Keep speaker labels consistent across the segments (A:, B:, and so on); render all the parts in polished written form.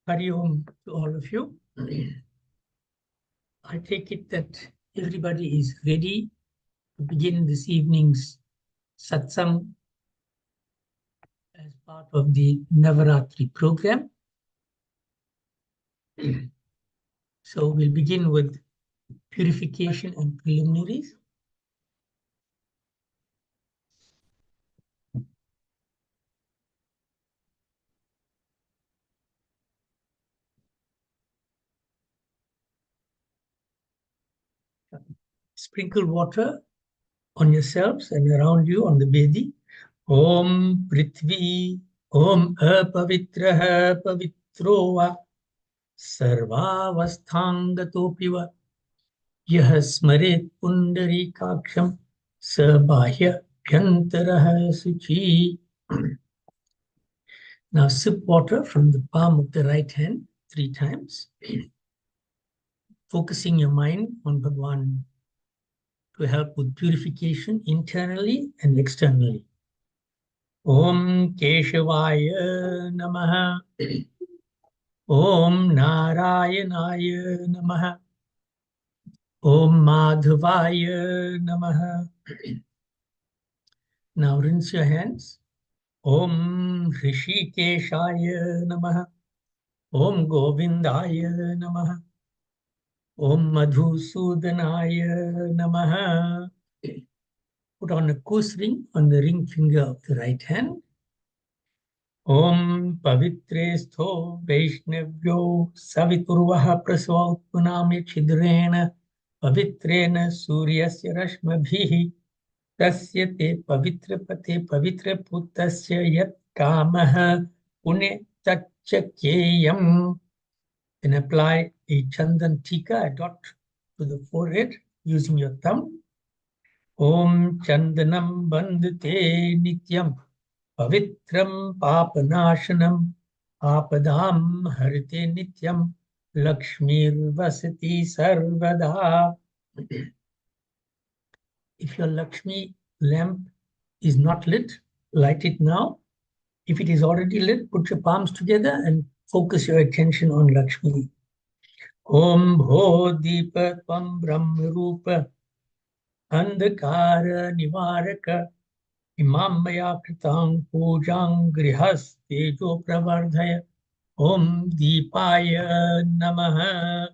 A: Hari Om to all of you. I take it that everybody is ready to begin this evening's satsang as part of the Navaratri program. So we'll begin with purification and preliminaries. Sprinkle water on yourselves and around you on the bedi. Om Prithvi, Om Apavitraha Pavitrova, Sarvavasthangatoppiva, Yah Smaret Pundarikaksham, Sabahya Bhyantaraha Suchi. Now sip water from the palm of the right hand 3 times, focusing your mind on Bhagwan to help with purification internally and externally. Om Keshavaya Namaha. Om Narayanaya Namaha. Om Madhavaya Namaha. Now rinse your hands. Om Hrishikeshaya Namaha. Om Govindaya Namaha. Om Madhusudanaya Namaha. Put on a kos ring on the ring finger of the right hand. Om Pavitresto Vaishnavyo Saviturvaha Prasvautpunami Chidrena Pavitrena Suryasya Rashmabhihi Tasya te Pavitra Pate Pavitra Puttasya Yat Kamaha Pune Tachakeyam. Then apply a Chandan Tika, a dot to the forehead using your thumb. Om Chandanam Bandhate Nityam Pavitram Papanashanam Apadam Harite Nityam Lakshmir Vasati Sarvada. If your Lakshmi lamp is not lit, light it now. If it is already lit, put your palms together and focus your attention on Lakshmi. Om Bho Deepa Tvam Brahma Rupa Andhakara Nivaraka Imam Maya Kritang Pujang Grihas Tejo Pravardhaya Om Deepaya Namaha.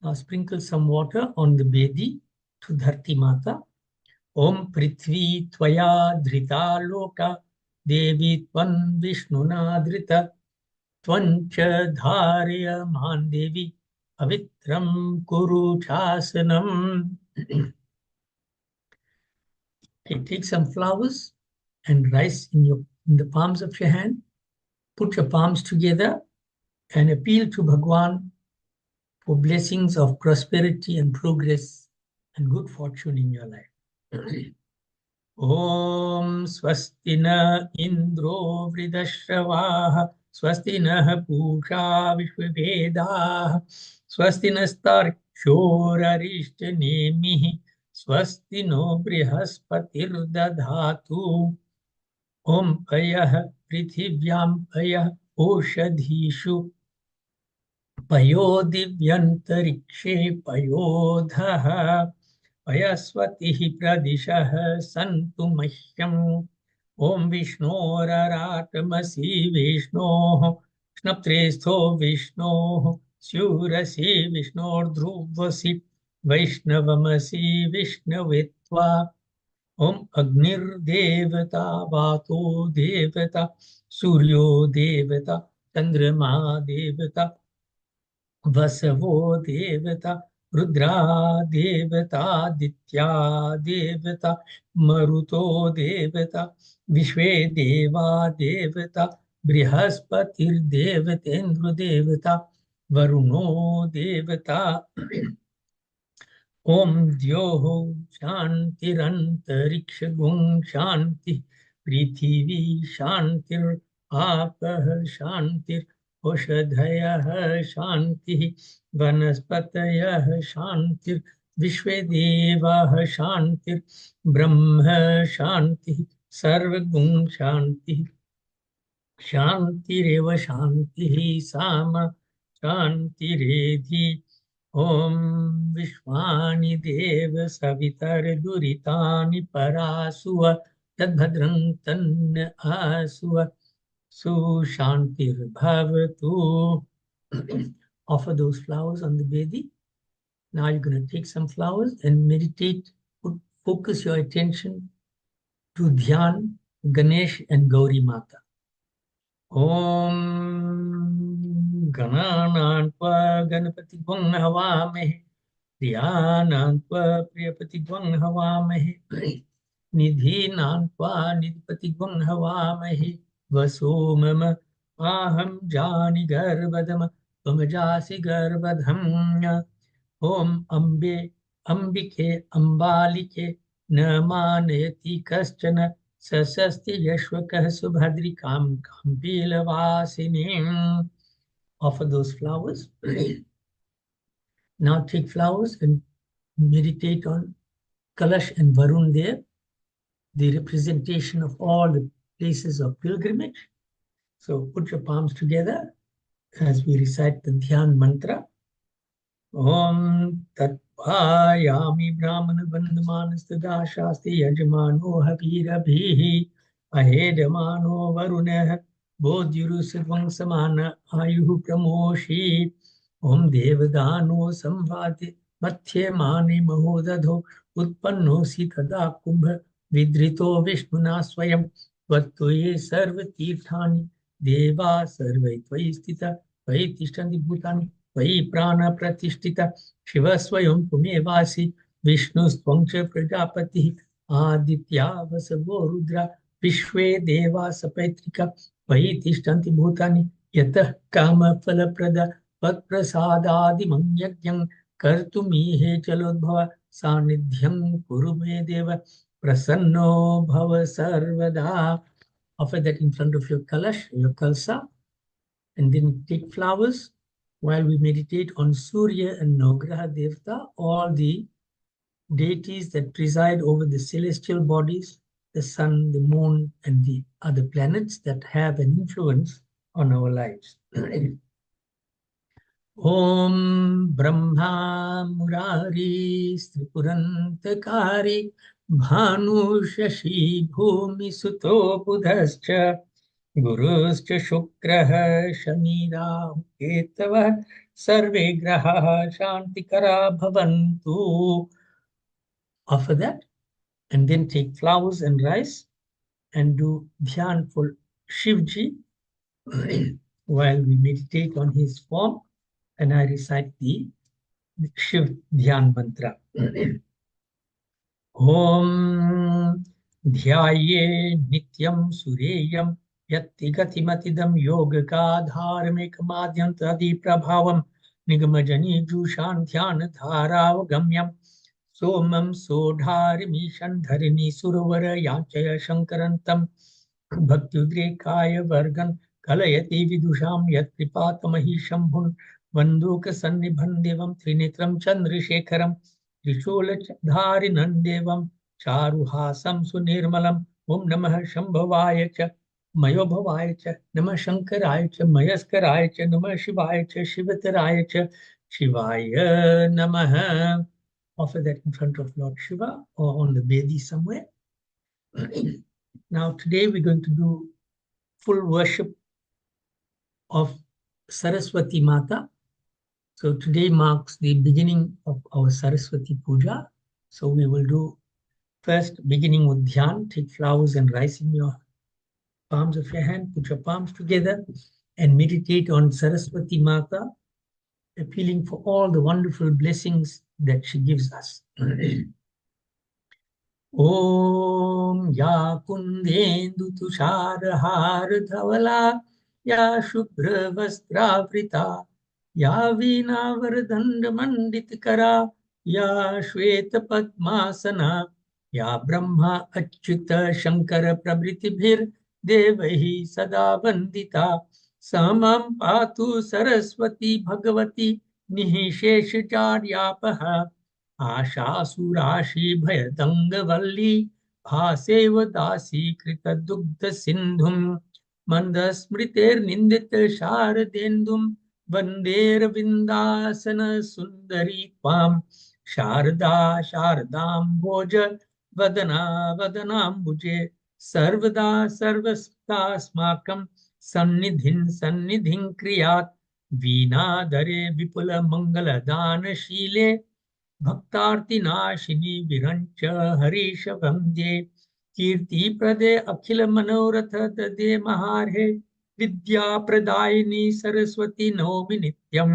A: Now sprinkle some water on the bedi to Dharti Mata. Om Prithvi Tvaya Dhrita Loka Devi Tvan Vishnuna Dhrita Tvancha Dharya Mandevi Avitram Kuru Chasanam. Okay, take some flowers and rice in the palms of your hand. Put your palms together and appeal to Bhagwan for blessings of prosperity and progress and good fortune in your life. Om Swastina Indro Vridashavaha Swastina Pusha Vishwavedaha Swastina Starkshorarishtha Nemihi Swastino Brihaspatir Dadhatu Om Payah Prithivyam Payah Oshadhishu Payo Divyantarikshe Payodhaha Payasvatihi Pradishaha Santu Mahyam Om Vishnoratamasi Vishnoho Shnaptrestho Vishnoho Syurasi Vishnordhruvasi Vaishnavamasi Vishnavetva Om Agnir Devata Vato Devata Suryo Devata Chandrama Devata Vasavo Devata Rudra Devata Ditya Devata Maruto Devata Vishwe Deva Devata Brihaspatir Devatendra Devata Varuno Devata Om Dyoho Shantirantariksha Gung Shanti Prithivi Shantir Apah Shantir Oshadhayah Shanti Vanaspatayah Shantir Vishvedevah Shantir Brahma Shanti Sarvagung Shanti. शान्तिरेव शान्तिः सामा शान्तिरेधि। ॐ विश्वानि देव सवितर्दुरितानि परासुव तद्भद्रं तन्न आसुव सुशान्तिर्भवतु। Offer those flowers on the Vedi. Now you're going to take some flowers and meditate. Focus your attention to Dhyan, Ganesh and Gauri Mata. Om Gananantva Ganapati Gwang Havamahe Dhyanantva Priyapati Gwang Havamahe Nidhinantva Nidpati Gwang Havamahe Vaso Mama Aham Jani Garbhadam Pamajasi Garbhadham. Om Ambe Ambike Ambalike Namaneti Kaschana Sasasti Yashvakah Subhadrikam Kampilavasinim. Offer those flowers. Now take flowers and meditate on Kalash and Varun there, the representation of all the places of pilgrimage. So put your palms together as we recite the Dhyan mantra. Om Tatpayami Brahmana Bandhamanastada Shasti Yajamano Habirabhihi Ahedamano Varunah Bodhyurusavang Samana Ayuhu Pramoshi Om Devadano Samvati Matye Mani Mahodadho Utpanno Sitada Kumbha Vidrito Vishnuna Swayam Vattoye Sarva Tirthani Deva Sarvai Tvai Vai Tishtandi Bhutani Vai Prana Pratishtita Shiva Swayam Pumevasi Vishnu Swamcha Prajapati Aditya Vasavo Rudra Vishwe Deva Sapaitrika Vai Tishtanti Bhutani Yatah Kama Phalaprada Vatprasadadi Manyagyam Kartumihe Chalodbhava Sanidhyam Kurume Deva Prasanno Bhava Sarvada. Offer that in front of your kalash, your kalsa, and then take flowers while we meditate on Surya and Navgraha Devta, all the deities that preside over the celestial bodies, the sun, the moon, and the other planets that have an influence on our lives. Om Brahma Murari Stripurantakari Bhanu Shashi Bhumi Suto Budhascha Guruscha Shukrah Shani Rahu Ketavah Sarve Graha Shantikara Bhavantu. Offer that and then take flowers and rice and do dhyan for Shivji while we meditate on his form and I recite the Shiv Dhyan mantra. Om Dhyaye Nityam Sureyam Yatti Gatimatidam Yogaka Dharmikamadhyam Tadi Prabhavam Nigamajani Jushan Dhyan Dharavagamyam Somam Sodharimi Shandharini Suravara Yachaya Shankarantam Bhaktudrekaya Vargan Kalayati Vidusham Yat Kripatamahi Shambhun Vanduka Sannibhan Devam Trinitram Chandrashekharam Trishula Devam Charuhasam Sunirmalam Om Namah Shambhavaya Cha Mayobhavaya Cha Namah Shankaraya Cha Mayaskaraya Cha Namah Shivaya Cha Shivataraya Cha Shivaya Namah. Offer that in front of Lord Shiva or on the Vedi somewhere. Now today we're going to do full worship of Saraswati Mata. So today marks the beginning of our Saraswati Puja. So we will do first beginning with Dhyan. Take flowers and rice in your palms of your hand. Put your palms together and meditate on Saraswati Mata, appealing for all the wonderful blessings that she gives us. Om Ya Kundendu Tusharahar Dhavala Ya Shubhra Vastravrita Ya Veena Vardhanda Manditkara Ya Shweta Padmasana Ya Brahma Achyuta Shankara Prabritibhir Devahi Sada Vandita Samam Patu Saraswati Bhagavati Nihisheshajaryapaha आशासुराशि भयदंगवल्ली भासेव दासी कृत दुग्ध सिंधुम मंदस्मृतिर्निंदित शारदेन्दुं वन्देरविन्दासन सुंदरी त्वां शारदा शारदाम्भोज वदना वदनाम्बुजे सर्वदा सर्वस्तास्माकं सन्निधिं क्रियात् वीणाधरे विपुलमङ्गलदानशीले भक्तार्तिनाशिनी विरञ्च हरीश वन्द्ये कीर्तिप्रदे अखिल मनोरथ ददे महार्हे विद्याप्रदायिनी सरस्वती नौमि नित्यं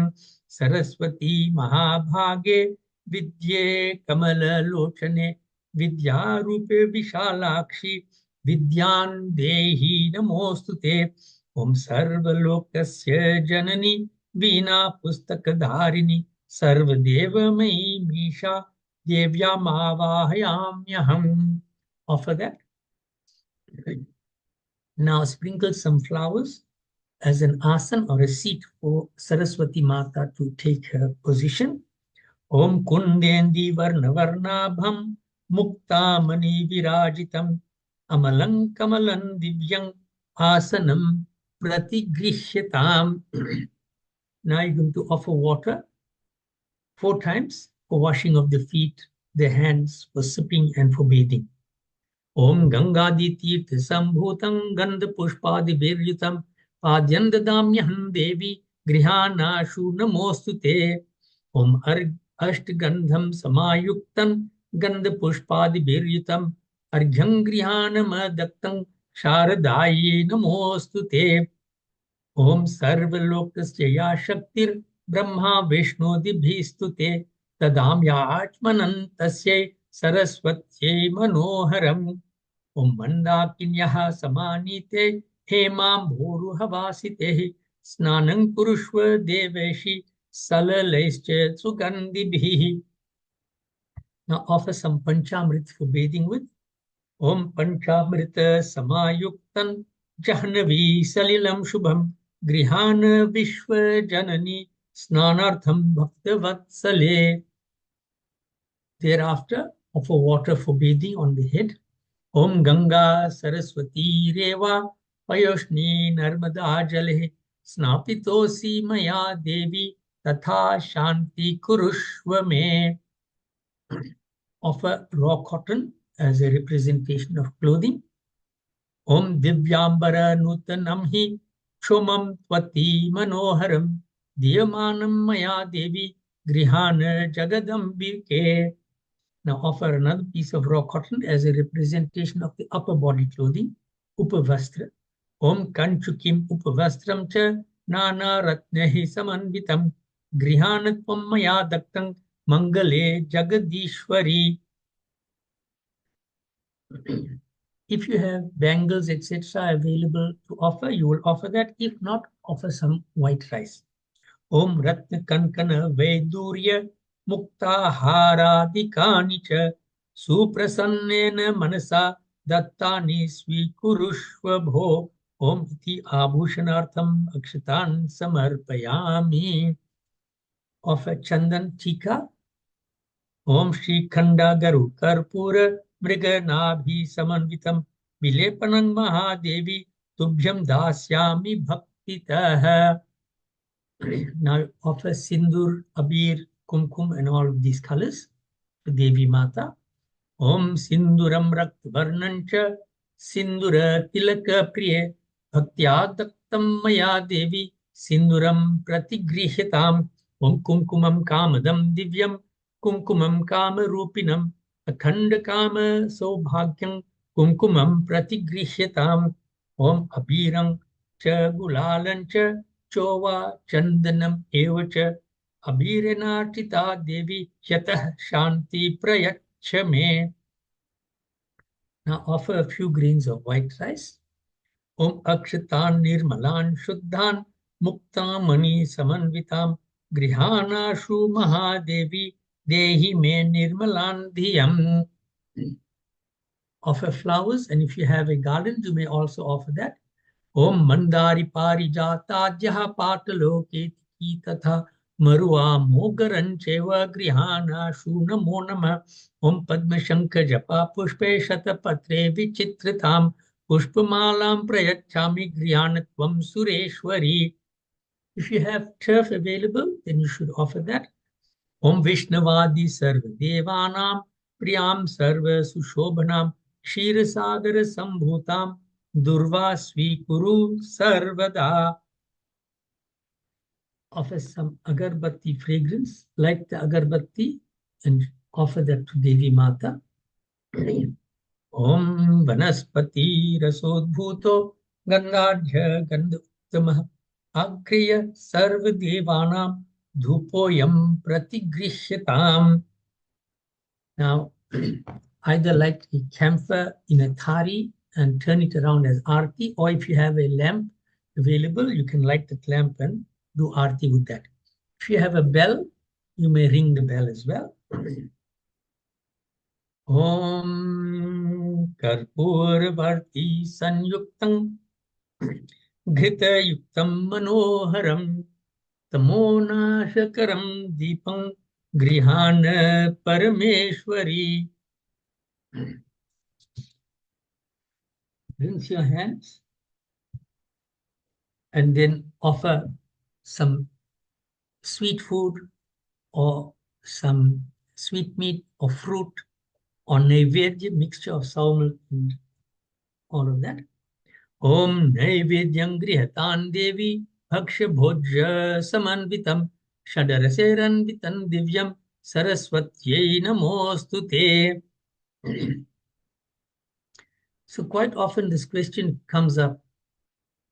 A: सरस्वती महाभागे विद्ये कमललोचने विद्यारूपे विशालाक्षि विद्यां देहि नमोस्तुते ओम सर्वलोकस्य जननी वीणा पुस्तकधारिणी सर्वदेवमयी Misha देव्यामावाहयाम्यहम्. Offer that. Now sprinkle some flowers as an asan or a seat for Saraswati Mata to take her position. Om Kundendi Varnavarnabham Muktamani Virajitam Amalang Kamalan Divyang Asanam Pratigrishatam. Now you're going to offer water 4 times for washing of the feet, the hands, for sipping and for bathing. Om Gangadi Tirth Sambhutam Gandha Pushpadi Virjutam Padyan Dadamyaham Devi Grihanashu Namostute. Om Ashtgandham Samayuktam Gandha Pushpadi Virjutam Argham Grihanam Daktam Sharadaye Namostute. Om Sarvalokasya Ya Shaktir Brahma Vishnu Dibhistute Tadamyachmanantasya Saraswatye Manoharam. Om Mandakinyaha Samanite Hemam Bhoru Havasite Snanang Purushva Deveshi Salalaischa Sugandhibhi. Now offer some Panchamrit for bathing with. Om Panchamrita Samayuktan Jahnavi Salilam Shubham Grihana Vishwa Janani Snanartham Bhaktavatsale. Thereafter, offer water for bathing on the head. Om Ganga Saraswati Reva Payoshni Narmada Jale Snapitosi Maya Devi Tatha Shanti Kurushva Me. Offer raw cotton as a representation of clothing. Om Divyambara Nutanam Hi Chomam Tvati Manoharam Diyamanam Maya Devi Grihana Jagadambike. Now offer another piece of raw cotton as a representation of the upper body clothing, Upavastra. Om Kanchukim Upavastram Cha Nana Ratnehi Samanvitam Grihanatvam Maya Daktam Mangale Jagadishwari. If you have bangles, etc. available to offer, you will offer that. If not, offer some white rice. Om Ratna Kankana Vedurya Mukta Haradikani Cha Suprasannena Manasa Dattani Swikurushva Bho. Om Iti Abhushanartham Akshatan Samarpayami. Offer Chandan Tika. Om Shri Khanda Garu Karpura Mriganabhi Samanvitam Vilepanang Mahadevi Tubhyam Dasyami Bhaktitaha. Now offer Sindur, Abir, Kumkum and all of these colors to Devi Mata. Om Sinduram Rakt Varnancha Sindura Tilaka Priye Bhaktya Maya Devi Sinduram Pratigrihitam. Om Kumkumam Kamadam Divyam Kumkumam Kama Rupinam Akhanda Kama Sobhagyam Kumkumam Pratigrihitam. Om Abirang Cha Gulalancha Chova Chandanam Evacha Abhirenatita Devi Yatah Shanti Prayachame. Now offer a few grains of white rice. Om Akshatan Nirmalan Shuddhan Mukta Mani Samanvitam Grihanashu Mahadevi Dehi Me Nirmalan Dhyam. Offer flowers, and if you have a garland, you may also offer that. Om Mandari Parijata Jaha Pataloke Tiki Tatha Marua Mogaran Cheva Grihana Shunamo Nama. Om Padma Shankar Japa Pushpe Shata Patre Vichitratam Pushpamalam prayachami griyanatvam sureshwari. If you have turf available, then you should offer that. Om Vishnavadi Sarva Devanam Priyam Sarva Sushobhanam Kshirsagara Sambhutam Durva Svikuru Sarvada. Offer some agarbatti fragrance, light the agarbatti and offer that to Devi Mata. Om Vanaspati Rasodbhuto Gandhadhya Gandhuttamah Agriya Sarva Devanam Dhupoyam Pratigrishatam. Now, either light a camphor in a thari and turn it around as arti, or if you have a lamp available, you can light that lamp and do arti with that. If you have a bell, you may ring the bell as well. Om Karpurvarti Sanyuktam Ghita Yuktam Manoharam Tamonashakaram Deepam Grihana Parameshwari. Rinse your hands and then offer some sweet food or some sweet meat or fruit or naivedya, mixture of sour milk and all of that. Om naivedyam grihatan devi bhaksha bhojya samanvitam shadaraseranvitam divyam saraswatyai namostute. So quite often this question comes up,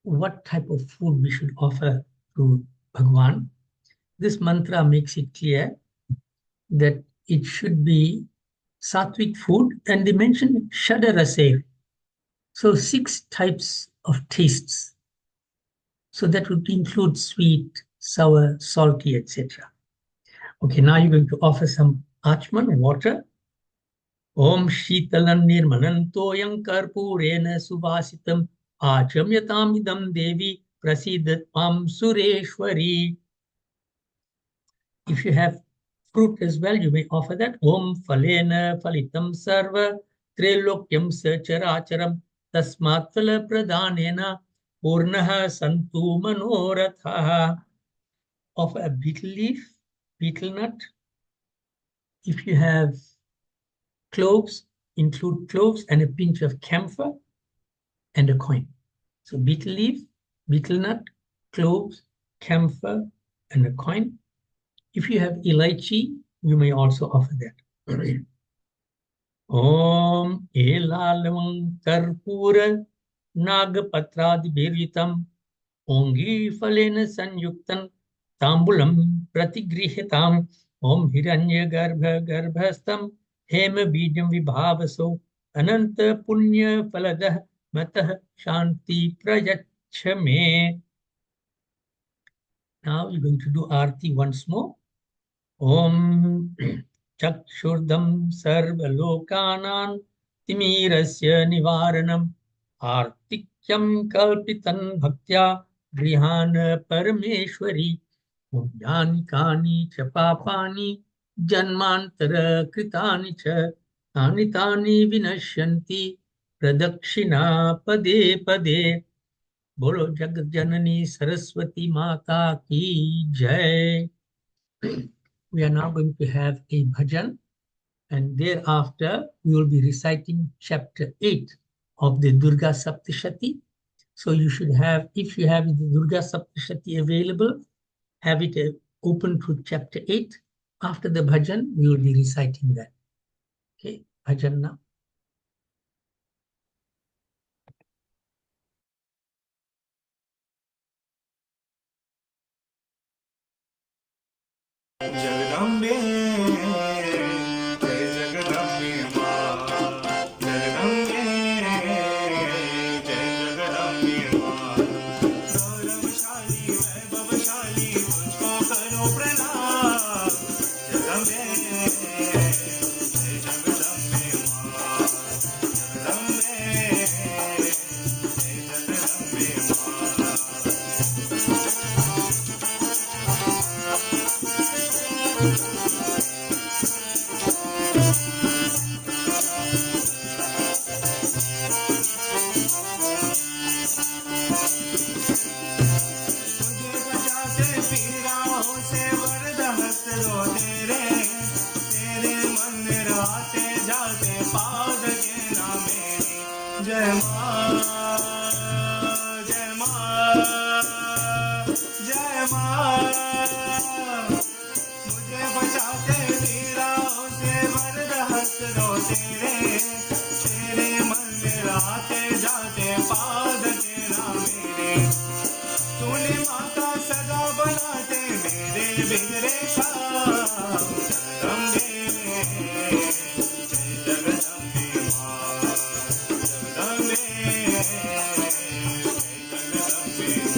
A: what type of food we should offer to Bhagwan. This mantra makes it clear that it should be sattvic food, and they mention shadarase. So 6 types of tastes. So that would include sweet, sour, salty, etc. Okay, now you're going to offer some achman, water. Om Shitalan Nirmanantoyam Karpurena Subhasitam Achamyatam Idam Devi Prasidatvam Sureshwari. If you have fruit as well, you may offer that. Om Falena Falitam Sarva Trilokyam Sacharacharam Tasmat Phala Pradhanena Purnaha Santu Manoratha. Offer a betel leaf, betel nut. If you have cloves, include cloves and a pinch of camphor and a coin. So betel leaf, betel nut, cloves, camphor, and a coin. If you have elaichi, you may also offer that. Om Elalam Karpura Nagapatradi Ongi Falena Sanyuktan Tambulam Pratigrihitam Om Hiranya Garbhastam Hema Bijam Vibhavaso Ananta Punya Faladah Matah Shanti Prayachame. Now you're going to do Aarti once more. Om Chakshurdam Sarvalokanan Timirasya Nivaranam Artikyam Kalpitan Bhaktya Grihana Parameshwari Jnani Kani Chapapani Janmantara Kritani Cha Tani Vinashyanti Pradakshina Pade Pade. Bolo Jagat Janani Saraswati Mata Ki Jai. We are now going to have a bhajan, and thereafter we will be reciting chapter 8 of the Durga Saptashati. So you should have, if you have the Durga Saptashati available, have it open to chapter 8. After the bhajan, we will be reciting that. Okay, bhajan now.
B: Jagdambe, Jai Jagdambe Ma, Jagdambe, Jai Jagdambe Ma. Gauravashali, Vaibhavashali, मुझको करो प्रणाम. Jagdambe, Jai Jagdambe Ma, Jagdambe, Jai Jagdambe Ma. आते जाते पाद के ना मेरी जय माँ जय माँ जय माँ मुझे बचाते वीराओं से मर्द हंस रो तेरे मंदिर आते जाते पाद के ना मेरे तूने माता सदा बनाते मेरे बिगड़े काम जगदम्बे जय जगदम्बे माँ जगदम्बे जय जगदम्बे माँ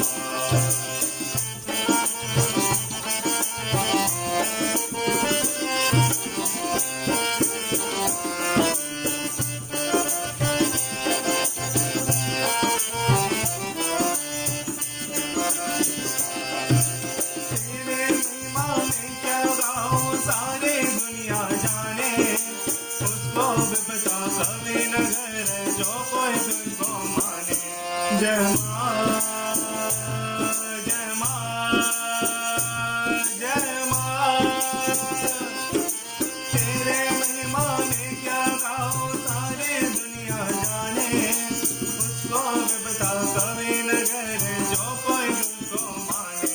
B: तेरे महिमा में क्या गाऊं सारे दुनिया जाने उसको भी बता कभी नगर जो कोई तुझको माने जय माँ जय माँ जय माँ तेरे महिमा में क्या गाऊं सारे दुनिया जाने उसको भी बता कभी नगर जो कोई तुझको माने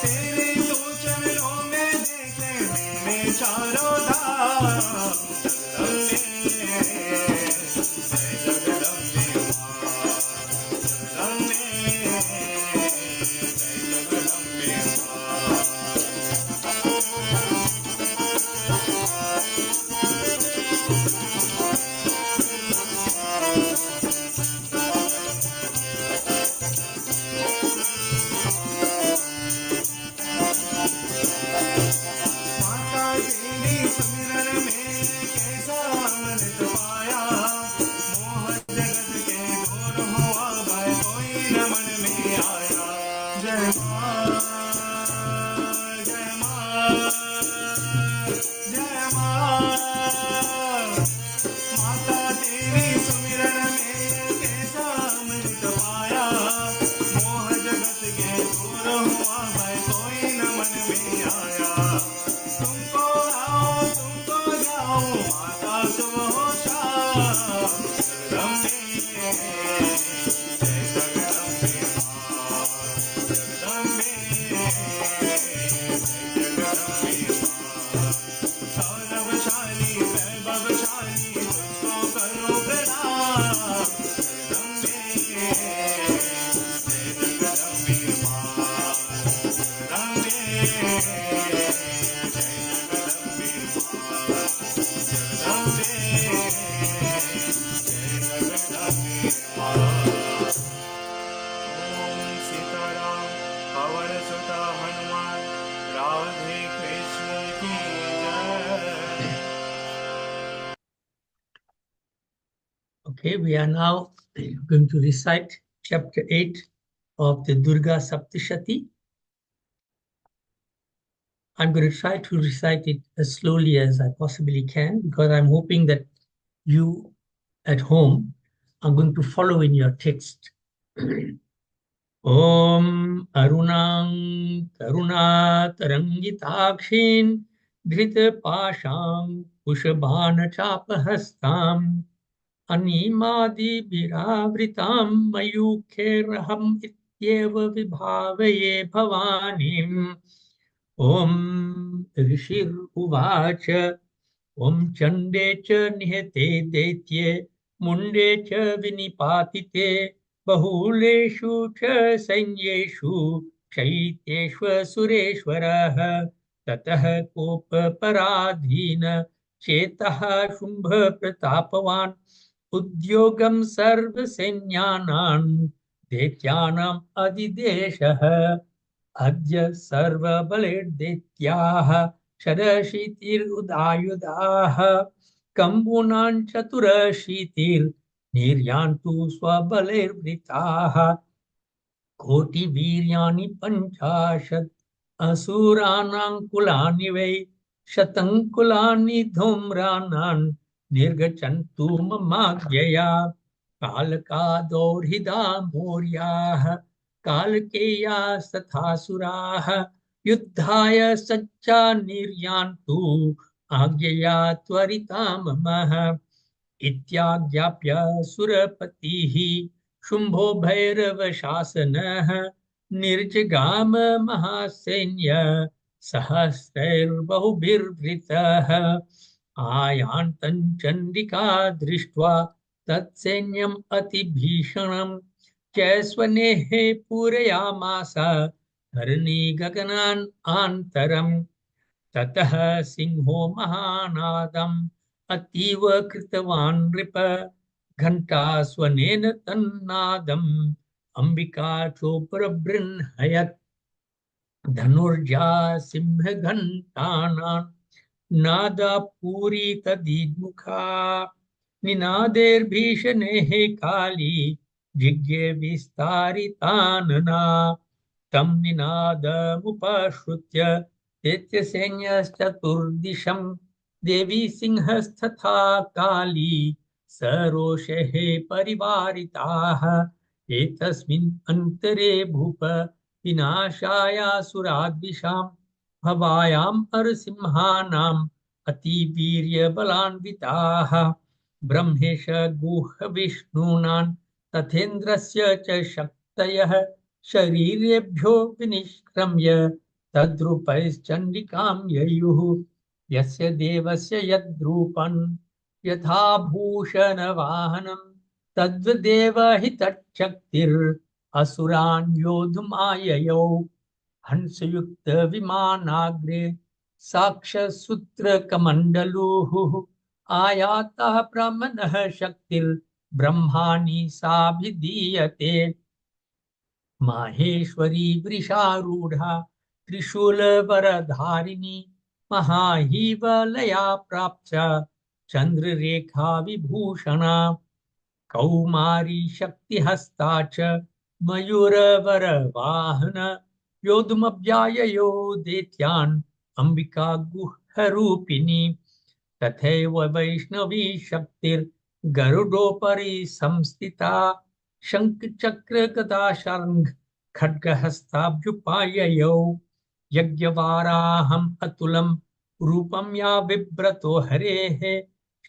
B: तेरे दो चरणों में देखे मैंने चारों धाम जगदम्बे जय जगदम्बे माँ जगदम्बे जय जगदम्बे माँ माता तेरी सुमिरन में कैसा अमृत पाया मोह जगत के दूर हुआ भय कोई न मन में आया जय माँ जय माँ जय माँ माता तेरी सुमिरन में कैसा अमृत पाया मोह जगत के दूर हुआ भय कोई न मन में आया तुमको आओ तुमको जाओ माता तुम हो शाम जगदम्बे जय जगदम्बे माँ जगदम्बे जय जगदम्बे माँ सौरभशाली वैभवशाली तुझको करो प्रणाम जगदम्बे जय जगदम्बे माँ जगदम्बे सीताराम पवन सुता हनुमान राधे कृष्ण की जय
A: Okay, we are now going to recite chapter 8 of the Durga Saptashati. I'm going to try to recite it as slowly as I possibly can because I'm hoping that you at home are going to follow in your text. Om Arunang Karunatarangitakshim Dhrita Pasham Kushabhana Chapahastam Animadi Viravritam Mayukheraham Ityeva Vibhavaye Bhavanim Om Rishir Uvacha Om Chande Cha Nihete Detye Munde Cha Vinipatite Bahuleshu Cha Sanyeshu Chaiteshwa Sureshwarah Tatah Kopa Paradhina Chetaha Shumbha Pratapavan Udyogam Sarva Senyanan Detyanam Adideshah Adya Sarva Baledetyaha Shadashitir Udayudaha Kambunan Chaturashitir Niryantu Swabaler Vritaha Koti Viryani Panchashad Asuranang Kulani Vai Shatankulani Dhumranan Nirgachantu Mamagyaya Kalaka Dorhida Moryah Kalkeya Sathasuraha Yuddhaya Sajja Niryantu आज्ञया त्वरिता ममः इत्याज्ञाप्य सुरपतिः शुम्भो भैरवशासनः निर्जगाम महासैन्य सहस्रैर्बहुभिर्वृतः आयान्तं चण्डिका दृष्ट्वा तत्सैन्यम् अतिभीषणम् चैस्वनेः पूरयामास धरणी गगनान् आन्तरम् ततः सिंहो महानादम् अतीव कृतवान् नृप घण्टास्वनेन तन्नादम् अम्बिका चोपरबृंहयत् धनुर्जा सिंहघण्टानां नादा पूरितदीद्मुखा निनादैर्भीषणैः काली जिज्ञे विस्तारितानना तं निनादमुपश्रुत्य दैत्यसैन्यश्चतुर्दिशं देवी सिंहस्तथा काली सरोषैः परिवारिताः एतस्मिन् अन्तरे भूप विनाशायासुराद्विषां भवायाम् अरसिंहानाम् अतिवीर्यबलान्विताः ब्रह्मेश गुह्यविष्णूनां तथेन्द्रस्य च शक्तयः शरीरेभ्यो विनिष्क्रम्य तद्रूपैश्चण्डिकां ययुः यस्य देवस्य यद्रूपं यथा भूषणवाहनं तद्वदेव हि तच्छक्तिर् असुरान् योद्धुमाययौ हंसयुक्त विमानाग्रे साक्षसूत्रकमण्डलुः आयातः प्रमनः शक्तिर्ब्रह्माणि साभिधीयते माहेश्वरी वृषारूढ़ा त्रिशूलवरधारिणी महाहीवलया प्राप्त चंद्ररेखा विभूषणा कौमारी शक्तिहस्ता च मयूरवरवाहन योद्धुमभ्याययो दैत्यान् अंबिका गुह्यरूपिणी तथैव वैष्णवी शक्तिर्गरुडोपरि संस्थिता शंखचक्र गदा शर्ङ्ख खड्गहस्ताभ्युपाययौ यज्ञवाराहम् अतुलं रूपं या बिभ्रतो हरेः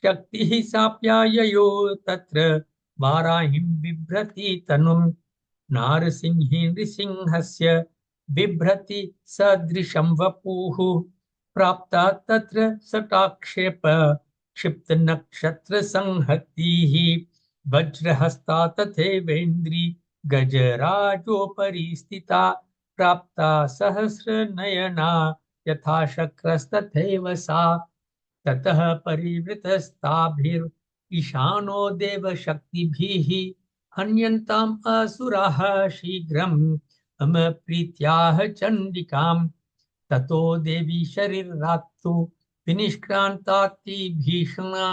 A: शक्तिः साप्याययो तत्र वाराहिं बिभ्रति तनुं नारसिंहि नृसिंहस्य बिभ्रति सदृशं वपुः प्राप्ता तत्र सटाक्षेप क्षिप्त नक्षत्र संहतिः वज्रहस्ता तथैवेन्द्री गजराजोपरि स्थिता प्राप्ता सहस्रनयना यथा शक्रस्तथैव सा ततः परिवृतस्ताभिर्ईशानो देवशक्तिभिः हन्यन्ताम् असुराः शीघ्रम् मम प्रीत्याः चण्डिकाम् ततो देवी शरीरात्तु विनिष्क्रान्ताति भीषणा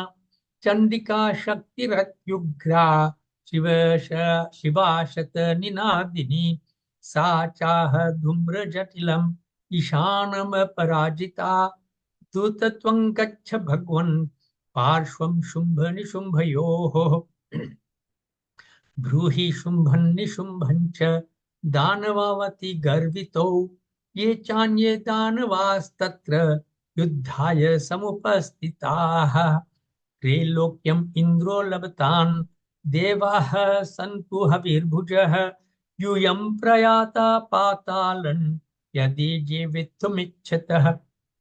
A: चण्डिका शक्तिरत्युग्रा शिवाशत निनादिनी सा चाह धूम्रजटिलम् ईशानमपराजिता दूतत्वं गच्छ भगवन् पार्श्वं शुम्भ निशुम्भयोः ब्रूहि शुम्भं निशुम्भं च दानवावति गर्वितौ ये चान्ये दानवास्तत्र युद्धाय समुपस्थिताः त्रैलोक्यम् इन्द्रो लभतान् देवाः सन्तु हविर्भुजः यूयं प्रयाता पातालन् यदि जीवितुमिच्छतः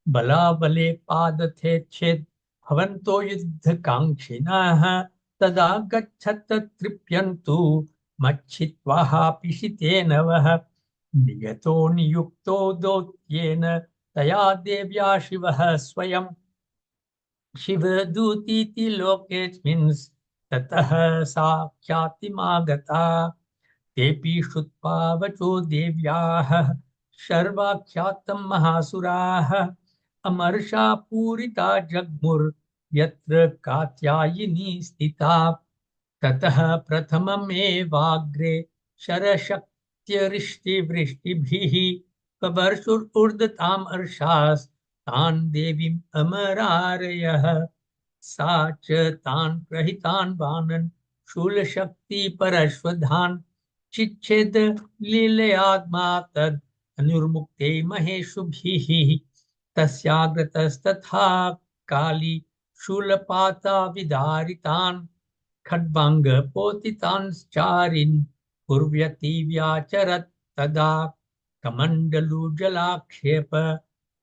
A: बलाबले पादथे चेत् भवन्तो युद्धकाङ्क्षिणः तदा गच्छत तृप्यन्तु मच्छित्वाः पिशितेन वः नियतो नियुक्तो दौत्येन तया देव्या शिवः स्वयं शिवदूतीति लोकेऽस्मिन् ततः सा ख्यातिमागता तेऽपि श्रुत्वा वचो देव्याः सर्वाख्यातं महासुराः अमर्षा पूरिता जग्मुर् यत्र कात्यायिनी स्थिता ततः प्रथममेवाग्रे शरशक्त्यरिष्टिवृष्टिभिः कवर्षुर्ऊर्ध्वताम् अर्षास् तान् देवीम् अमरारयः सा च तान् प्रहितान् बाणन् शूलशक्ति परश्वधान् चिच्छेद लीलयात्मा तद् अनुर्मुक्ते महेशुभिः तस्याग्रतस्तथा काली शूलपाता विदारितान् खड्वाङ्गपोतितांश्चारिन् कुर्व्यति व्याचरत् तदा कमण्डलुजलाक्षेप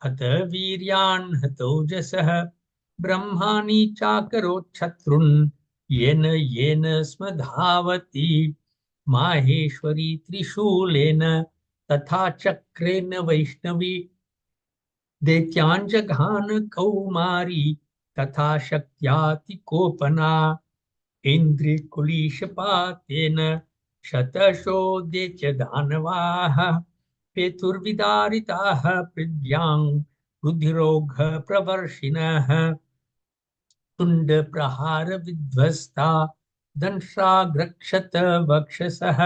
A: हत वीर्यान् हतोजसः ब्रह्माणि चाकरोच्छत्रुन् येन येन स्म धावति माहेश्वरी त्रिशूलेन तथा चक्रेण वैष्णवी दैत्याञ्जघान कौमारी तथा शक्त्यातिकोपना इन्द्रिकुलीशपातेन शतशोऽद्य च दानवाः पेतुर्विदारिताः पृथ्व्यां रुधिरोघप्रवर्षिणः तुण्डप्रहारविध्वस्ता दंष्ट्राग्रक्षत वक्षसः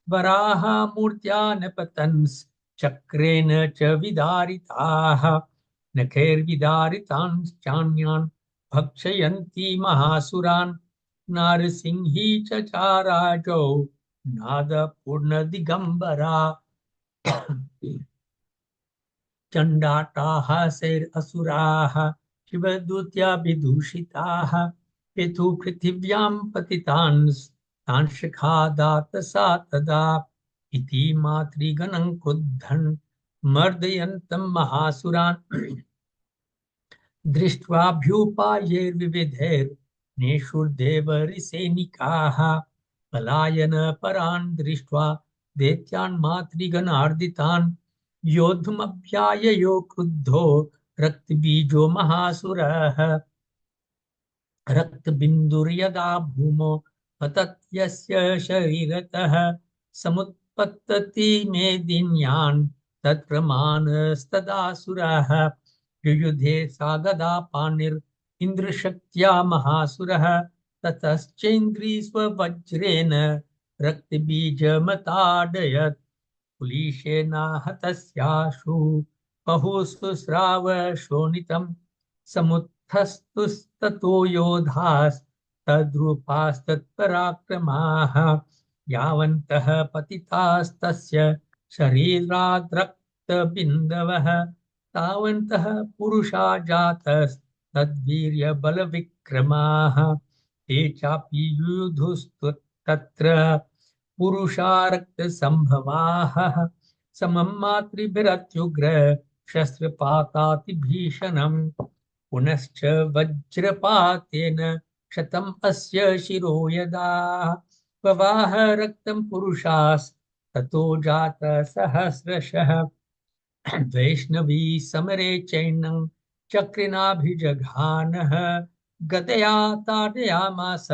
A: वराहमूर्त्या नपतंश्चक्रेण च विदारिताः नखैर्विदारितांश्चान्यान् भक्षयन्ति महासुरान् नारसिंही च चाराजौ नादपूर्णदिगम्बरा चण्डाटाः सैरसुराः शिवदूत्या विदूषिताः पितु पृथिव्यां पतितान् तांशखादात सा तदा इति मातृगणं क्रुद्धन् मर्दयन्तं महासुरान् दृष्ट्वाभ्युपायैर्विविधैर्नेषुर्देवरिसैनिकाः पलायनपरान् दृष्ट्वा दैत्यान् मातृगणार्दितान् योद्धुमभ्याययो क्रुद्धो रक्तबीजो महासुरः रक्तबिन्दुर्यदा भूमौ पतत्यस्य शरीरतः समुत्पतति मेदिन्यान् तत्प्रमाणस्तदासुरः युयुधे सा गदा पाणिर्इन्द्रशक्त्या महासुरः ततश्चैन्द्री स्ववज्रेण रक्तबीजमताडयत् कुलीशेनाहतस्याशु बहुसुस्राव शोणितम् समुत्थस्तुस्ततो योधास्तद्रूपास्तत्पराक्रमाः यावन्तः पतितास्तस्य शरीराद्रक्तबिन्दवः तावन्तः पुरुषा जातस्तद्वीर्यबलविक्रमाः ते चापि युयुधुस्तत्र पुरुषा रक्तसम्भवाः समं मातृभिरत्युग्र शस्त्रपातातिभीषणम् पुनश्च वज्रपातेन क्षतम् अस्य शिरो यदा पवाह रक्तं पुरुषास्ततो जात सहस्रशः वैष्णवी समरे चैनं चक्रिणाभिजघानः गदया ताडयामास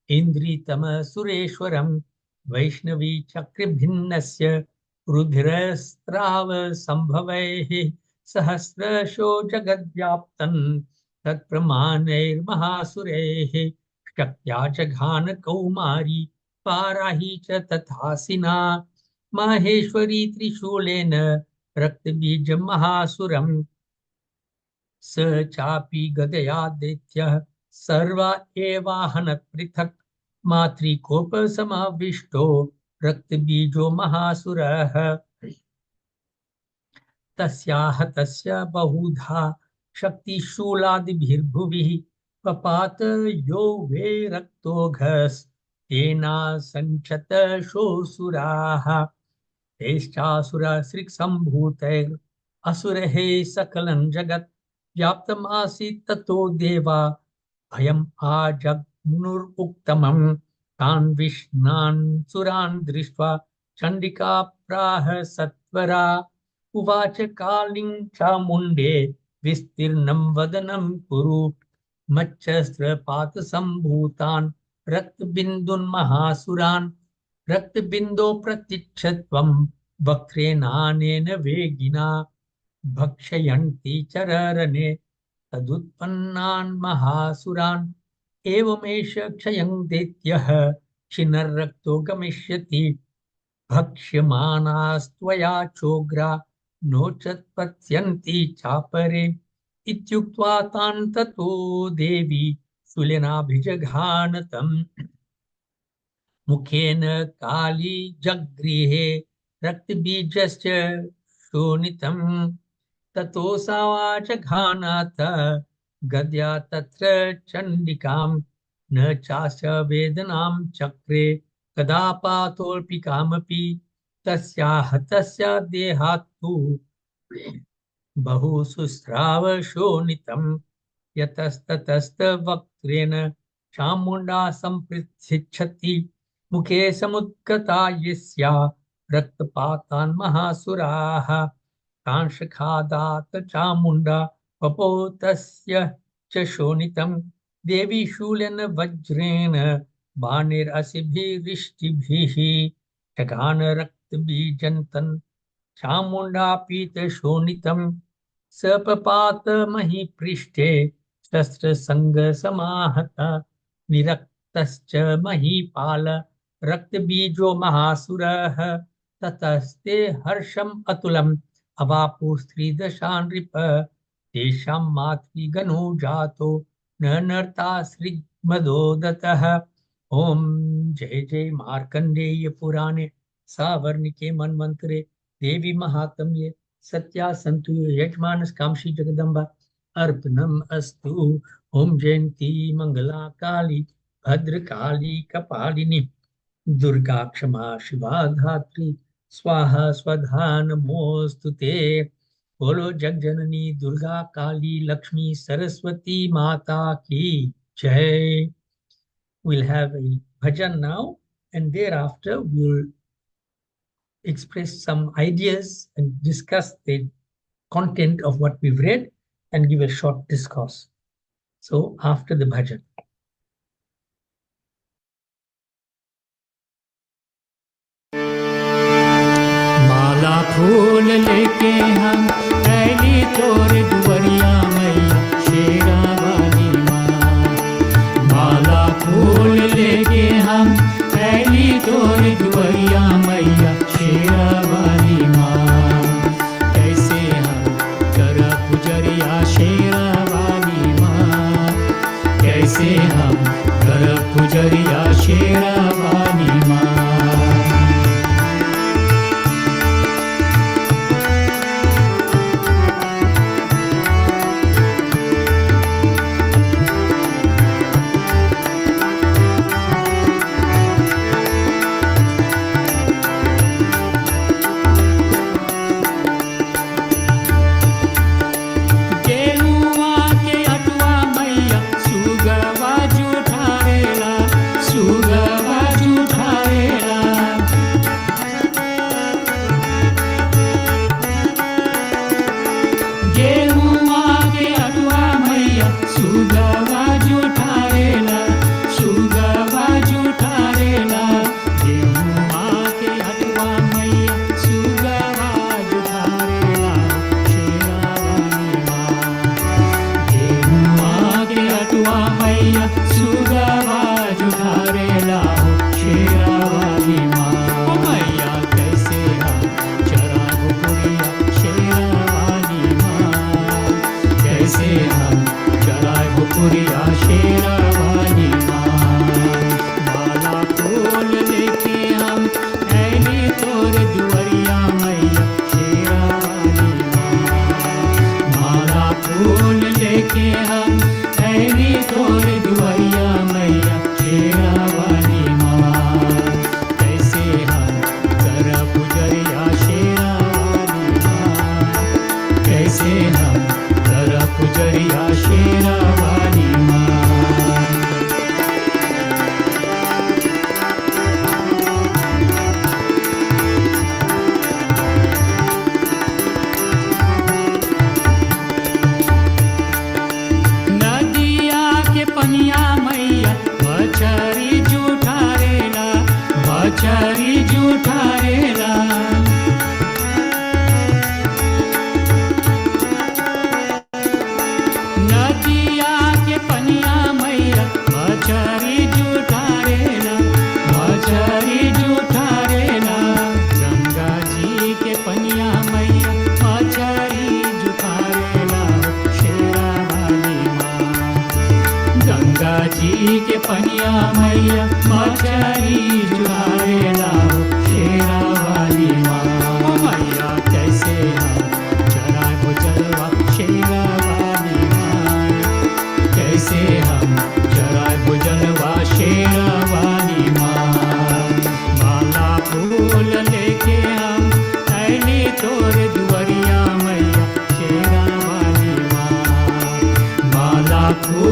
A: इन्द्रितमसुरेश्वरम् वैष्णवी चक्रभिन्नस्य रुधिरस्राव संभवैः सहस्रशो जगद्व्याप्तम् तत्प्रमाणैर्महासुरैः शक्त्या च घान कौमारी पाराही च तथासिना माहेश्वरी त्रिशूलेन रक्तबीजं महासुरम् स चापि गदया दैत्यः सर्वा एवाहनत् पृथक् मातृकोपसमाविष्टो रक्तबीजो महासुरः तस्याह तस्य बहुधा शक्तिशूलादिभिर्भुवि पपात यो वे रक्तोघस्तेना सञ्चत शोऽसुराः तेश्चासुरसृक्सम्भूतैर् असुरैः सकलं जगत् व्याप्तमासीत् ततो देवा भयम् आजग्मुरुक्तमम् तान् विष्णान् सुरान् दृष्ट्वा चण्डिका प्राह सत्वरा उवाच कालिं चामुण्डे विस्तीर्णं वदनं कुरु मच्छस्त्रपातसम्भूतान् रक्तबिन्दुन्महासुरान् रक्तबिन्दो प्रतीक्षत्वं वक्रेणानेन वेगिना भक्षयन्ति चररणे तदुत्पन्नान् महासुरान् एवमेष क्षयं दैत्यः क्षिणर्रक्तो गमिष्यति भक्ष्यमानास्त्वया चोग्रा नोचत् पत्यन्ति चापरे इत्युक्त्वा तान् ततो देवी शूलेनाभिजघानतम् मुखेन काली जगृहे रक्तबीजस्य शोणितम् ततो सा वाच घानाथ गद्या तत्र चण्डिकां न चास्य वेदनां चक्रे कदा पातोऽल्पिकामपि तस्याः तस्य देहात् तु बहु शुस्राव शोणितम् यतस्ततस्तवक्त्रेण चामुण्डा सम्पृच्छति मुखे समुद्गता यस्या रक्तपातान् महासुराः कांशखादात् चामुण्डा वपो तस्य च शोणितम् देवी शूलेन वज्रेण बाणैरसिभिरिष्टिभिः जघान रक्तबीजन्तन् चामुण्डा पीतशोणितम् सपपात महीपृष्ठे शस्त्रसङ्गसमाहता निरक्तश्च महीपाल रक्तबीजो महासुरः ततस्ते हर्षम् अतुलम् अवापु स्त्रीदशा नृप तेषां मातृगणो जातो न नर्ता सृग्मदोदतः ॐ जय जय मार्कण्डेय पुराणे सावर्णिके मन्वन्तरे देवी महात्म्ये सत्या सन्तु यजमानस कामशी जगदम्बा अर्पणम् अस्तु ओम जयंती मंगला काली भद्रकाली कपालिनी दुर्गा क्षमा शिवा धात्री स्वाहा स्वधा नमोस्तुते बोलो जगजननी दुर्गा काली लक्ष्मी सरस्वती माता की जय. We'll have a bhajan now and thereafter we'll express some ideas and discuss the content of what we've read and give a short discourse. So after the bhajan.
C: माला फूल लेके हम पहली तोर दुवरिया मैया शेरा वाली माँ माला फूल लेके हम पहली तोर दुवरिया मैया शेरा वाली माँ कैसे हम कर पुजरिया शेरा वाली माँ कैसे हम कर पुजरिया शेरा वाली माँ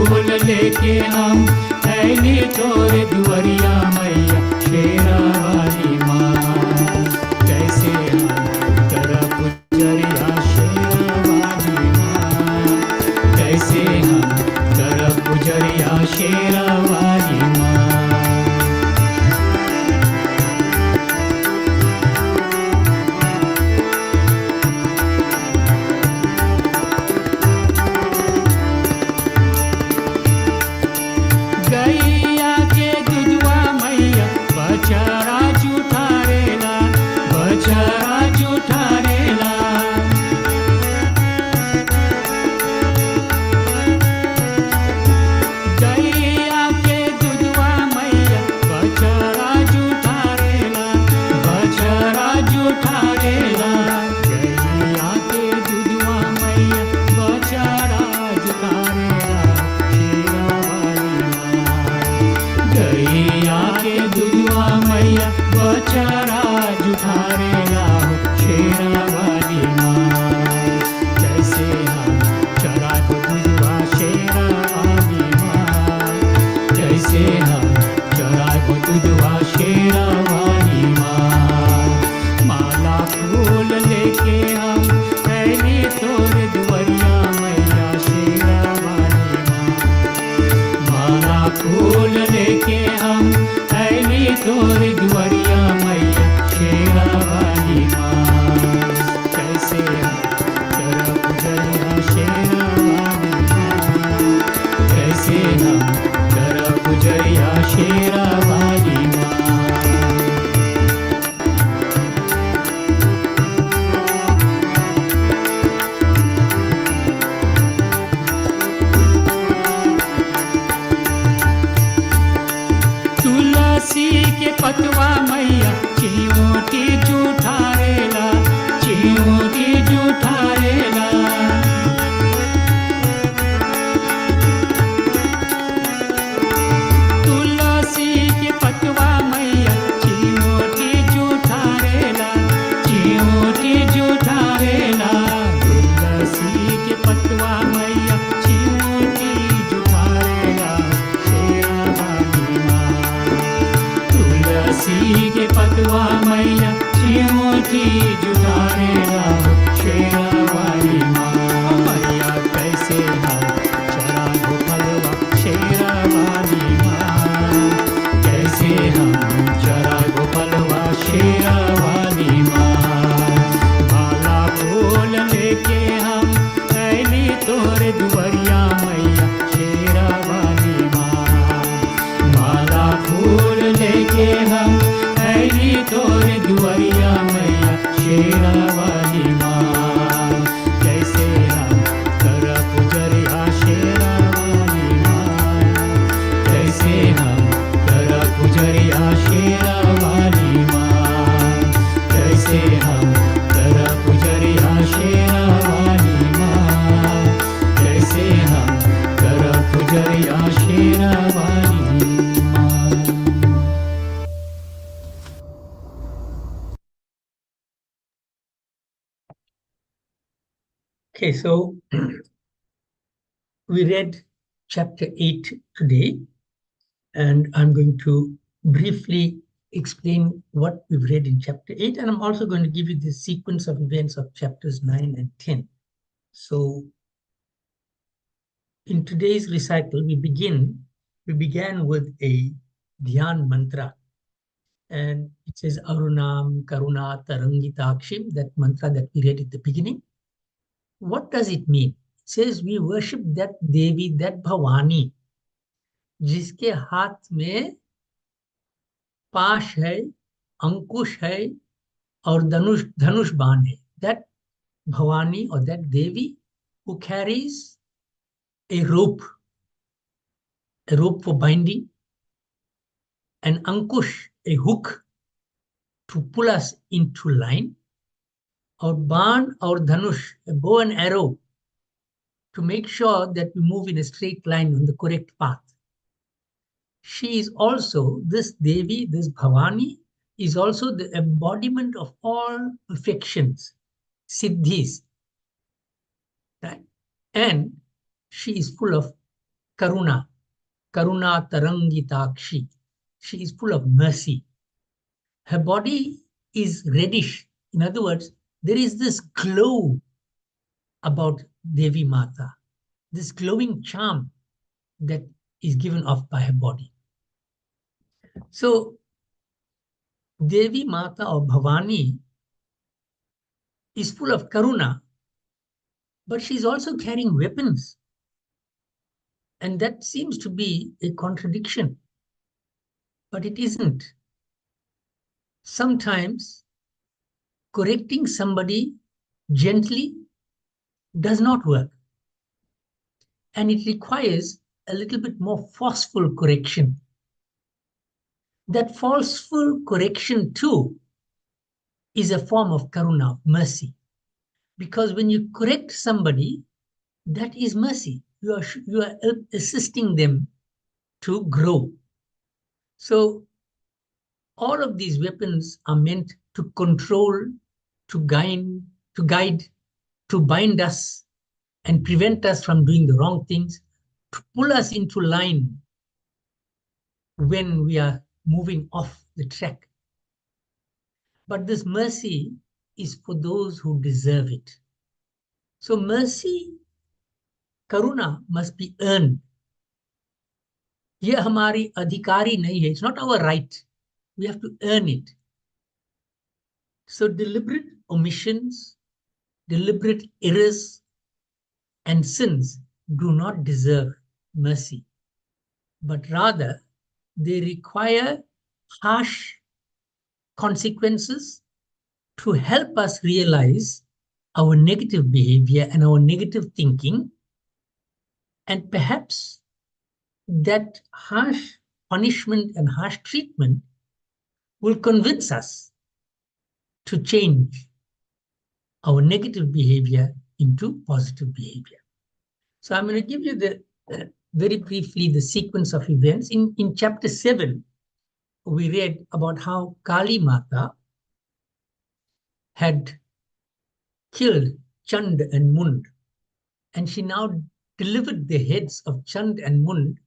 C: फूल लेके हम ऐली तोरे दुवरिया मैया शेरा वाली माँ। कैसे हम तेरा पुजरिया शेरा वाली माँ, कैसे हम तेरा पुजरिया शेरा वाली माँ। गैया के दुधवा मैया बचारा जुठारेला, बचारा जुठारेला। गैया के दुधवा मैया बचारा जुठारेला, बचारा जुठारेला। गैया के दुधवा मैया बचारा जुठारेला, शेरा वाली माँ। गैया के दुधवा मैया बचारा जुठारेला, शेरा वाली माँ। कैसे हम चराग दुधवा शेरा वाली माँ, कैसे हम चराग दुधवा शेरा वाली माँ। माला फूल लेके हम ऐली तोरे दुवरिया मैया शेरा वाली माँ। माला फूल लेके हम ऐली तोरे दुवरिया मैया शेरा वाली माँ। कैसे हम तेरा पुजरिया शेरा वाली माँ, कैसे हम तेरा पुजरिया शेरा वाली माँ। तुलसी के पतवा मैया चिमोटी जुठारेला, चिमोटी जुठारेला। तुलसी के पतवा मैया चिमोटी जुठारेला, चिमोटी जुठारेला। तुलसी के पतवा मैया चिमोटी जुठारेला, शेरा वाली माँ। तुलसी के पतवा मैया चिमोटी जुठारेला, शेरा वाली माँ। मैया कैसे हम चराग फलवा शेरा वाली माँ, कैसे हम चराग फलवा शेरा वाली माँ। माला फूल लेके हम ऐली तोरे दुवरिया मैया शेरा वाली माँ। माला फूल लेके हम ऐली तोरे दुवरिया मैया शेरा वाली माँ। कैसे हम तेरा पुजरिया शेरा वाली माँ, कैसे हम तेरा पुजरिया शेरा वाली माँ, कैसे हम तेरा पुजरिया शेरा वाली माँ, कैसे हम तेरा पुजरिया शेरा वाली माँ।
A: Okay, so we read chapter 8 today, and I'm going to briefly explain what we've read in chapter 8, and I'm also going to give you the sequence of events of chapters 9 and 10. So in today's recital, we began with a Dhyan mantra, and it says Arunam Karuna Tarangitakshim, that mantra that we read at the beginning. What does it mean? It says we worship that Devi, that Bhavani, जिसके हाथ में पाश है, अंकुश है और धनुष बाण है. That Bhavani or that Devi who carries a rope for binding, an ankush, a hook to pull us into line, or ban or dhanush, a bow and arrow, to make sure that we move in a straight line on the correct path. She is also, this Devi, this Bhavani, is also the embodiment of all perfections, siddhis, right? And she is full of Karuna, Karuna Tarangitakshi. She is full of mercy. Her body is reddish. In other words, there is this glow about Devi Mata, this glowing charm that is given off by her body. So, Devi Mata or Bhavani is full of karuna, but she's also carrying weapons. And that seems to be a contradiction, but it isn't. Sometimes correcting somebody gently does not work, and it requires a little bit more forceful correction. That forceful correction, too, is a form of karuna, of mercy. Because when you correct somebody, that is mercy. You are assisting them to grow. So all of these weapons are meant to control, to guide, to bind us and prevent us from doing the wrong things, to pull us into line when we are moving off the track. But this mercy is for those who deserve it. So mercy, karuna, must be earned. ये हमारी अधिकारी नहीं है. It's not our right. We have to earn it. So deliberate omissions, deliberate errors, and sins do not deserve mercy, but rather they require harsh consequences to help us realize our negative behavior and our negative thinking, and perhaps that harsh punishment and harsh treatment will convince us to change our negative behavior into positive behavior. So I'm going to give you the very briefly the sequence of events. In chapter 7, we read about how Kali Mata had killed Chand and Mund, and she now delivered the heads of Chand and Mund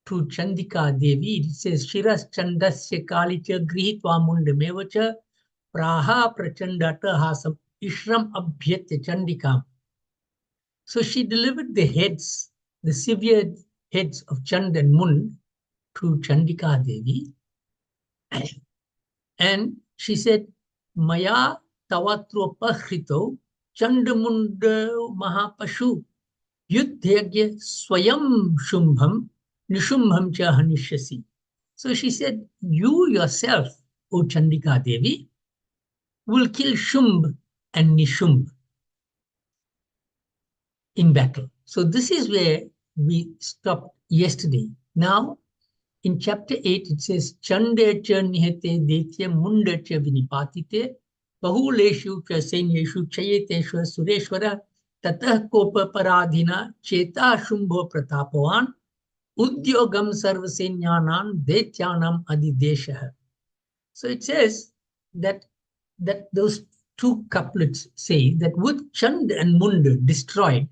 A: to Chandika Devi. It says, Shiras Chandasya Kalicha Grihitva Mundamevacha Praha Prachandata Hasam Ishram Abhyatya Chandikam. So she delivered the heads, the severed heads of Chand and Mund to Chandika Devi. And she said, Maya Tavatro Pahrito Chandamunda Mahapashu Yudhyagya Swayam Shumbham Nishumbham Cha Hanishyasi. So she said, you yourself, O Chandika Devi, will kill Shumb and Nishumbh in battle. So this is where we stopped yesterday. Now, in chapter 8, it says, Chandecha nihete detya mundacha vinipatite bahuleshu cha senyeshu chayeteshwa sureshwara tatah kopa paradhina cheta shumbho pratapavan udyogam sarvasenyanan detyanam adideshah. So it says that those two couplets say that with Chand and Munda destroyed,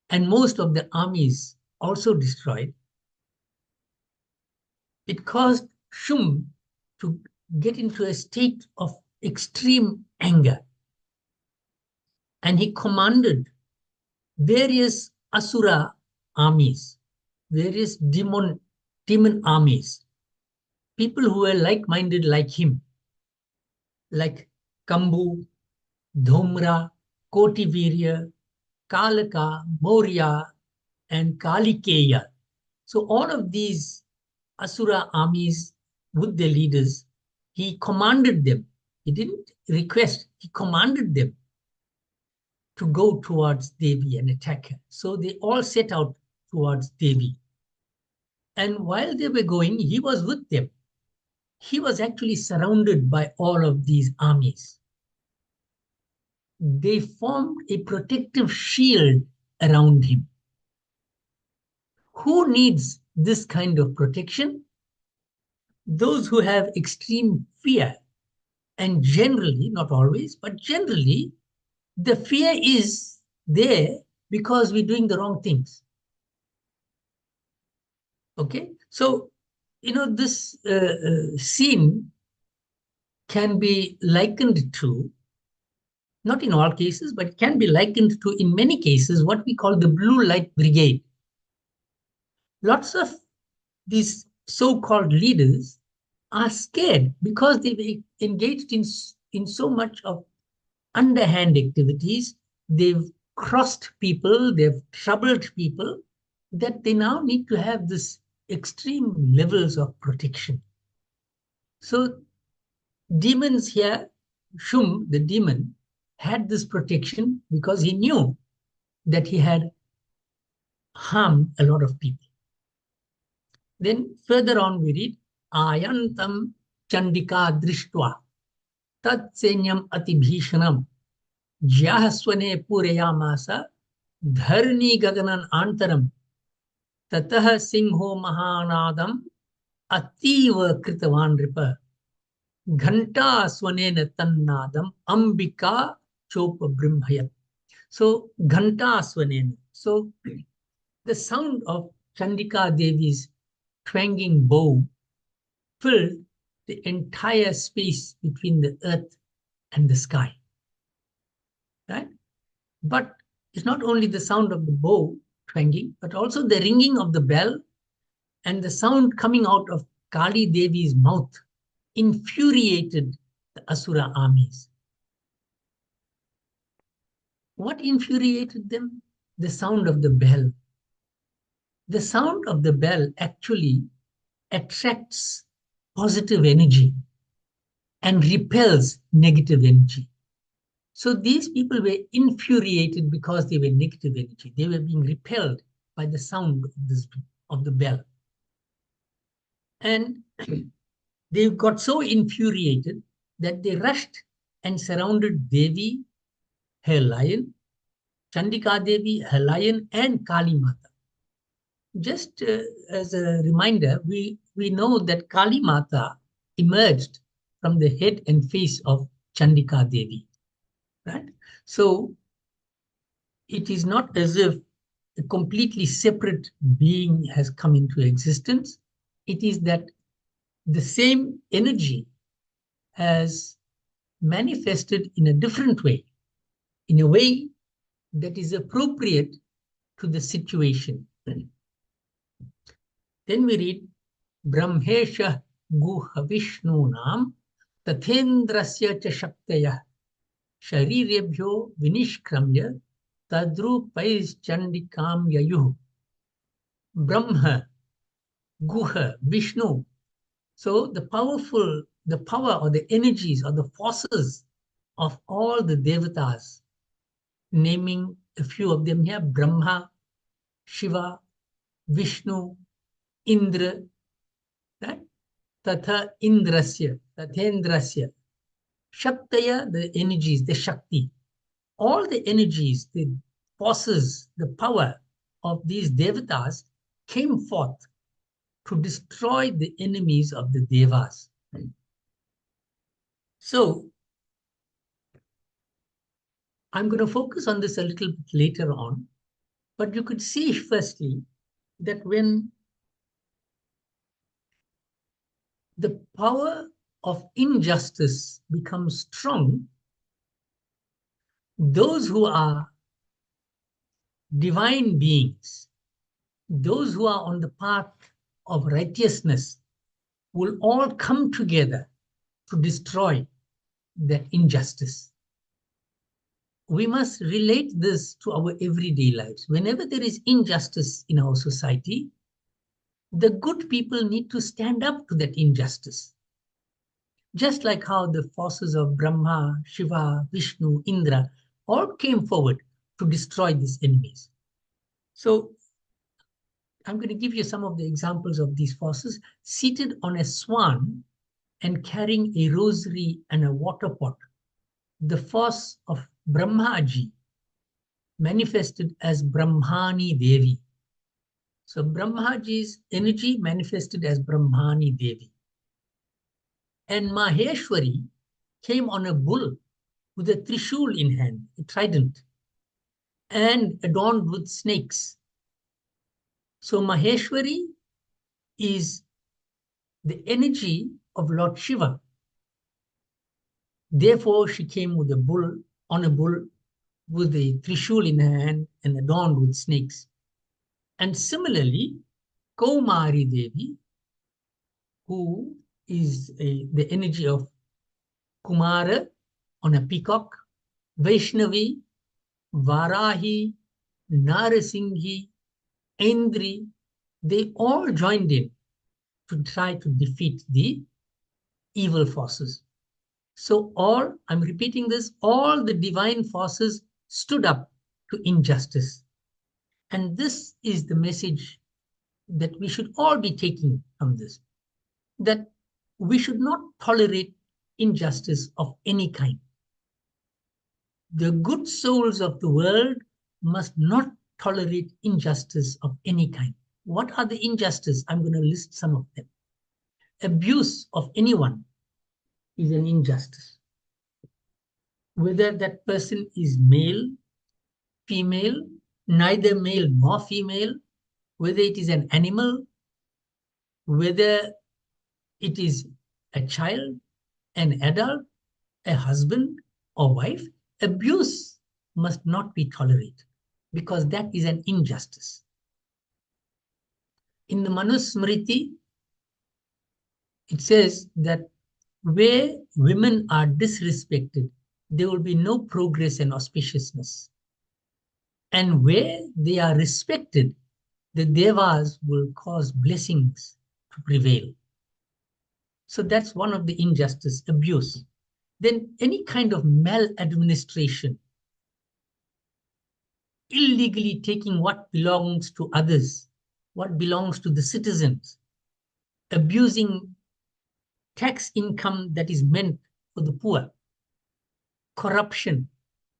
A: and most of the armies also destroyed, it caused Shum to get into a state of extreme anger. And he commanded various Asura armies, various demon armies, people who were like-minded like him, like Kambu, Dhumra, Kotivirya, Kalaka, Maurya, and Kalikeya. So all of these Asura armies with their leaders, he commanded them. He didn't request, he commanded them to go towards Devi and attack her. So they all set out towards Devi. And while they were going, he was with them. He was actually surrounded by all of these armies. They formed a protective shield around him. Who needs this kind of protection? Those who have extreme fear. And generally, not always, but generally, the fear is there because we're doing the wrong things. Okay, so this scene can be likened to, not in all cases, but can be likened to, in many cases, what we call the blue light brigade. Lots of these so-called leaders are scared because they've engaged in so much of underhand activities. They've crossed people, they've troubled people, that they now need to have this extreme levels of protection. So demons here, Shum, the demon, had this protection because he knew that he had harmed a lot of people. Then further on we read, Ayantam Chandika Drishtva Tat Senyam Atibhishanam Jyahaswane Pureyamasa Dharni Gaganan Antaram Tatah Singho Mahanadam Ativa Kritavan Ripa Ghanta Swanena Tannadam Ambika Chopa Brahmayat. So Ghanta Swanena. So the sound of Chandika Devi's twanging bow filled the entire space between the earth and the sky. Right? But it's not only the sound of the bow twanging, but also the ringing of the bell and the sound coming out of Kali Devi's mouth infuriated the Asura armies. What infuriated them? The sound of the bell. The sound of the bell actually attracts positive energy and repels negative energy. So these people were infuriated because they were negative energy. They were being repelled by the sound of the bell. And they got so infuriated that they rushed and surrounded Devi, her lion, Chandika Devi, her lion, and Kali Mata. Just as a reminder, we know that Kali Mata emerged from the head and face of Chandika Devi. Right? So it is not as if a completely separate being has come into existence. It is that the same energy has manifested in a different way, in a way that is appropriate to the situation. Then we read, Brahmesha Guha Vishnunam Tathendrasya cha Shaktaya Sharirebhyo Vinishkramya Tadrupais Chandikam Yayuh. Brahma, Guha, Vishnu. So the power or the energies or the forces of all the devatas, naming a few of them here, Brahma, Shiva, Vishnu, Indra, right? Tatha Indrasya, Tathendrasya. Shaktaya, the energies, the Shakti. All the energies, the forces, the power of these devatas came forth to destroy the enemies of the devas. So I'm going to focus on this a little bit later on, but you could see firstly that when the power of injustice becomes strong, those who are divine beings, those who are on the path of righteousness, will all come together to destroy that injustice. We must relate this to our everyday lives. Whenever there is injustice in our society, the good people need to stand up to that injustice. Just like how the forces of Brahma, Shiva, Vishnu, Indra all came forward to destroy these enemies. So I'm going to give you some of the examples of these forces. Seated on a swan and carrying a rosary and a water pot, the force of Brahmaji manifested as Brahmani Devi. So Brahmaji's energy manifested as Brahmani Devi. And Maheshwari came on a bull with a trishul in hand, a trident, and adorned with snakes. So Maheshwari is the energy of Lord Shiva. Therefore, she came with a bull, on a bull, with a trishul in her hand and adorned with snakes. And similarly, Kaumari Devi, who is the energy of Kumara on a peacock, Vaishnavi, Varahi, Narasinghi, Indri, they all joined in to try to defeat the evil forces. So all, I'm repeating this, all the divine forces stood up to injustice. And this is the message that we should all be taking from this, that we should not tolerate injustice of any kind. The good souls of the world must not tolerate injustice of any kind. What are the injustices? I'm going to list some of them. Abuse of anyone is an injustice. Whether that person is male, female, neither male nor female, whether it is an animal, whether it is a child, an adult, a husband or wife, abuse must not be tolerated because that is an injustice. In the Manusmriti, it says that where women are disrespected, there will be no progress and auspiciousness. And where they are respected, the devas will cause blessings to prevail. So that's one of the injustice, abuse. Then any kind of maladministration, illegally taking what belongs to others, what belongs to the citizens, abusing tax income that is meant for the poor, corruption,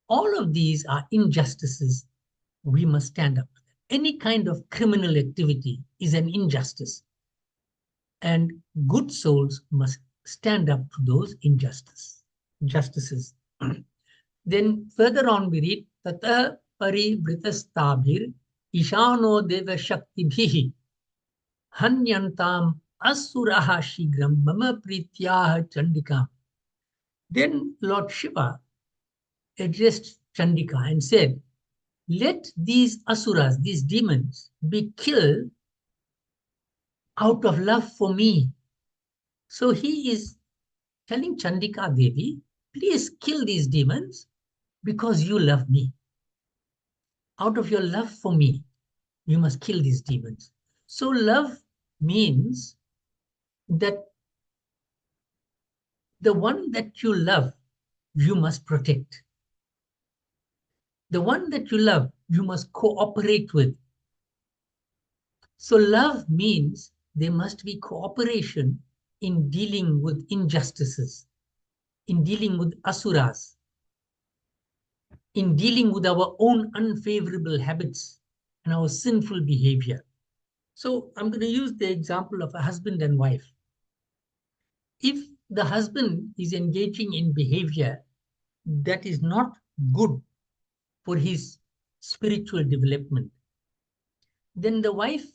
A: all of these are injustices. We must stand up to them. Any kind of criminal activity is an injustice. And good souls must stand up to those injustices. Then further on we read, Tata parivritastabhir ishano deva shaktibhihi hanyantam asuraha shigram mama prityaha chandikam. Then Lord Shiva addressed Chandika and said, let these asuras, these demons, be killed out of love for me. So he is telling Chandika Devi, please kill these demons because you love me. Out of your love for me, you must kill these demons. So love means that the one that you love, you must protect. The one that you love, you must cooperate with. So love means there must be cooperation in dealing with injustices, in dealing with asuras, in dealing with our own unfavorable habits and our sinful behavior. So I'm going to use the example of a husband and wife. If the husband is engaging in behavior that is not good for his spiritual development, then the wife,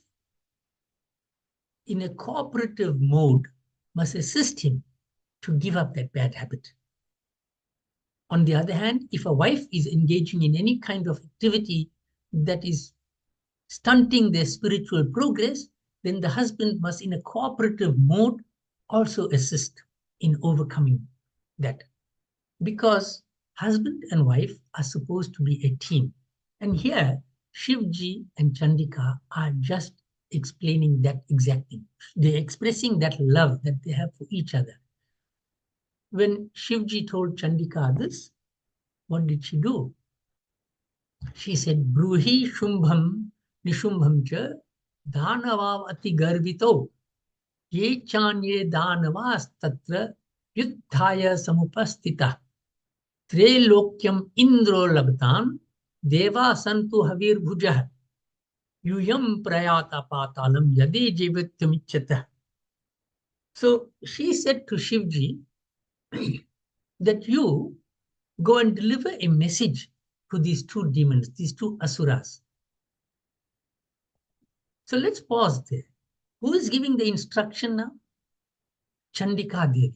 A: in a cooperative mode, must assist him to give up that bad habit. On the other hand, if a wife is engaging in any kind of activity that is stunting their spiritual progress, then the husband must, in a cooperative mode, also assist in overcoming that. Because husband and wife are supposed to be a team. And here, Shivji and Chandika are just explaining that exact thing. They're expressing that love that they have for each other. When Shivji told Chandika this, what did she do? She said, Bruhi Shumbham Nishumbham cha Dhanavav ati garvito ye chanye Dhanavas tatra yuddhaya samupastita Trelokyam Indro labtan Deva santu havir bhujah Yuyam prayata patalam yade jivatyamichyata. So she said to Shivji that you go and deliver a message to these two demons, these two asuras. So let's pause there. Who is giving the instruction now? Chandika Devi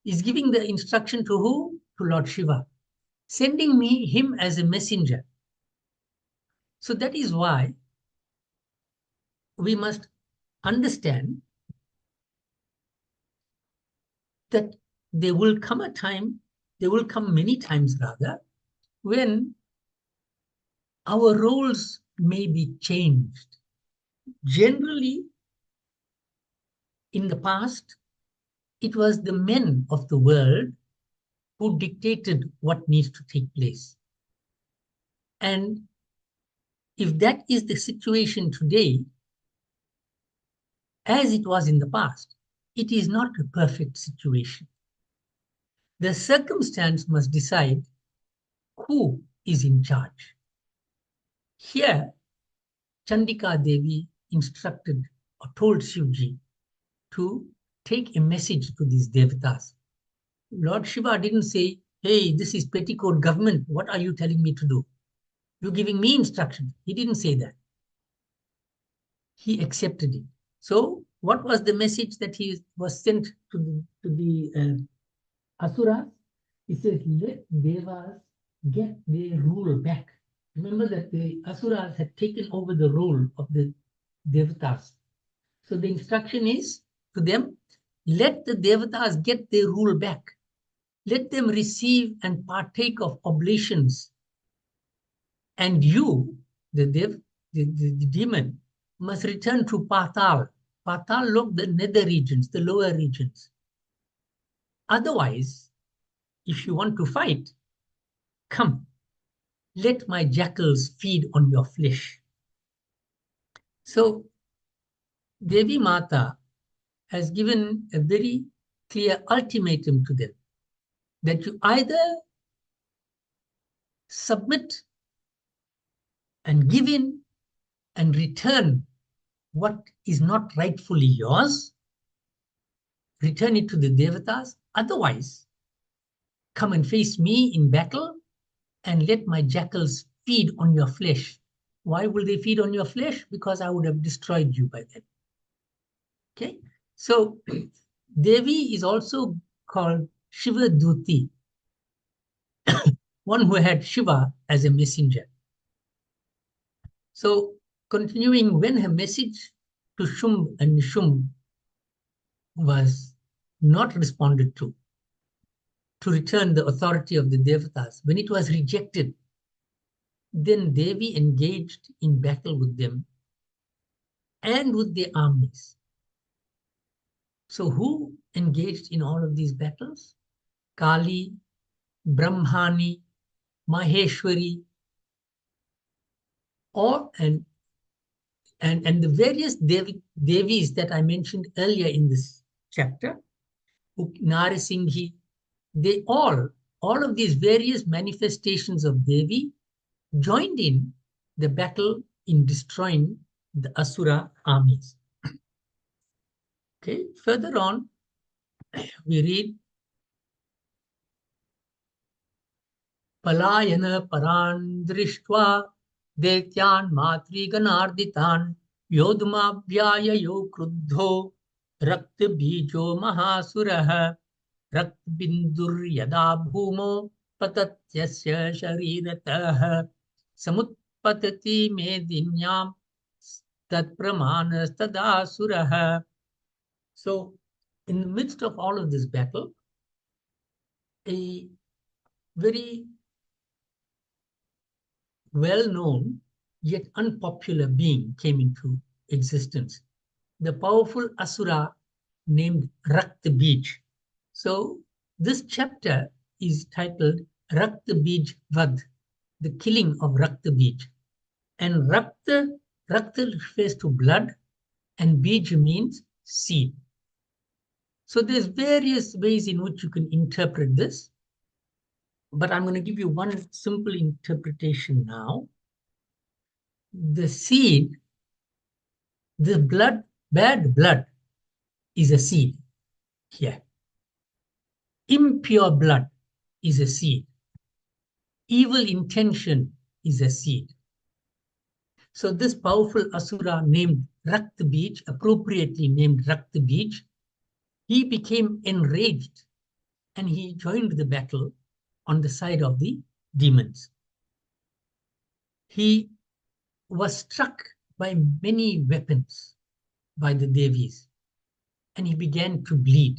A: is giving the instruction to who? To Lord Shiva, sending him as a messenger. So that is why we must understand that there will come a time, there will come many times rather, when our roles may be changed. Generally, in the past, it was the men of the world who dictated what needs to take place. And if that is the situation today, as it was in the past, it is not a perfect situation. The circumstance must decide who is in charge. Here, Chandika Devi instructed or told Shivji to take a message to these devatas. Lord Shiva didn't say, hey, this is petticoat government. What are you telling me to do? You're giving me instructions. He didn't say that. He accepted it. So what was the message that he was sent to the Asuras? He says, let Devas get their rule back. Remember that the Asuras had taken over the role of the Devatas. So the instruction is to them, let the Devatas get their rule back. Let them receive and partake of oblations. And you, the demon, must return to Patal. Patal Lok, the nether regions, the lower regions. Otherwise, if you want to fight, come, let my jackals feed on your flesh. So, Devi Mata has given a very clear ultimatum to them that you either submit and give in and return what is not rightfully yours, return it to the Devatas, otherwise, come and face me in battle and let my jackals feed on your flesh. Why will they feed on your flesh? Because I would have destroyed you by then. Okay, so Devi is also called Shiva Duti, one who had Shiva as a messenger. So continuing, when her message to Shumb and Nishumb was not responded to return the authority of the Devatas, when it was rejected, then Devi engaged in battle with them and with their armies. So who engaged in all of these battles? Kali, Brahmani, Maheshwari, and the various Devis that I mentioned earlier in this chapter, Narisinghi, they all of these various manifestations of Devi joined in the battle in destroying the Asura armies. Okay, further on, we read, Palayana paran drishtva detyan matriganarditan yodhumabhyaya yo kruddho rakta bijo mahasuraha rakt bindur yada bhumo patatyasya shariratah samutpatati medinyam tat pramanas tadasuraha. So, in the midst of all of this battle, a very well-known yet unpopular being came into existence, the powerful Asura named Rakta Bij. So this chapter is titled Rakta Bij Vad, the killing of Rakta Bij. And Rakta refers to blood and Bij means seed. So there's various ways in which you can interpret this, but I'm going to give you one simple interpretation now. The seed, the blood, bad blood is a seed here. Impure blood is a seed. Evil intention is a seed. So this powerful asura named Rakt Beach, appropriately named Rakt Beach, he became enraged and he joined the battle on the side of the demons. He was struck by many weapons by the Devis and he began to bleed.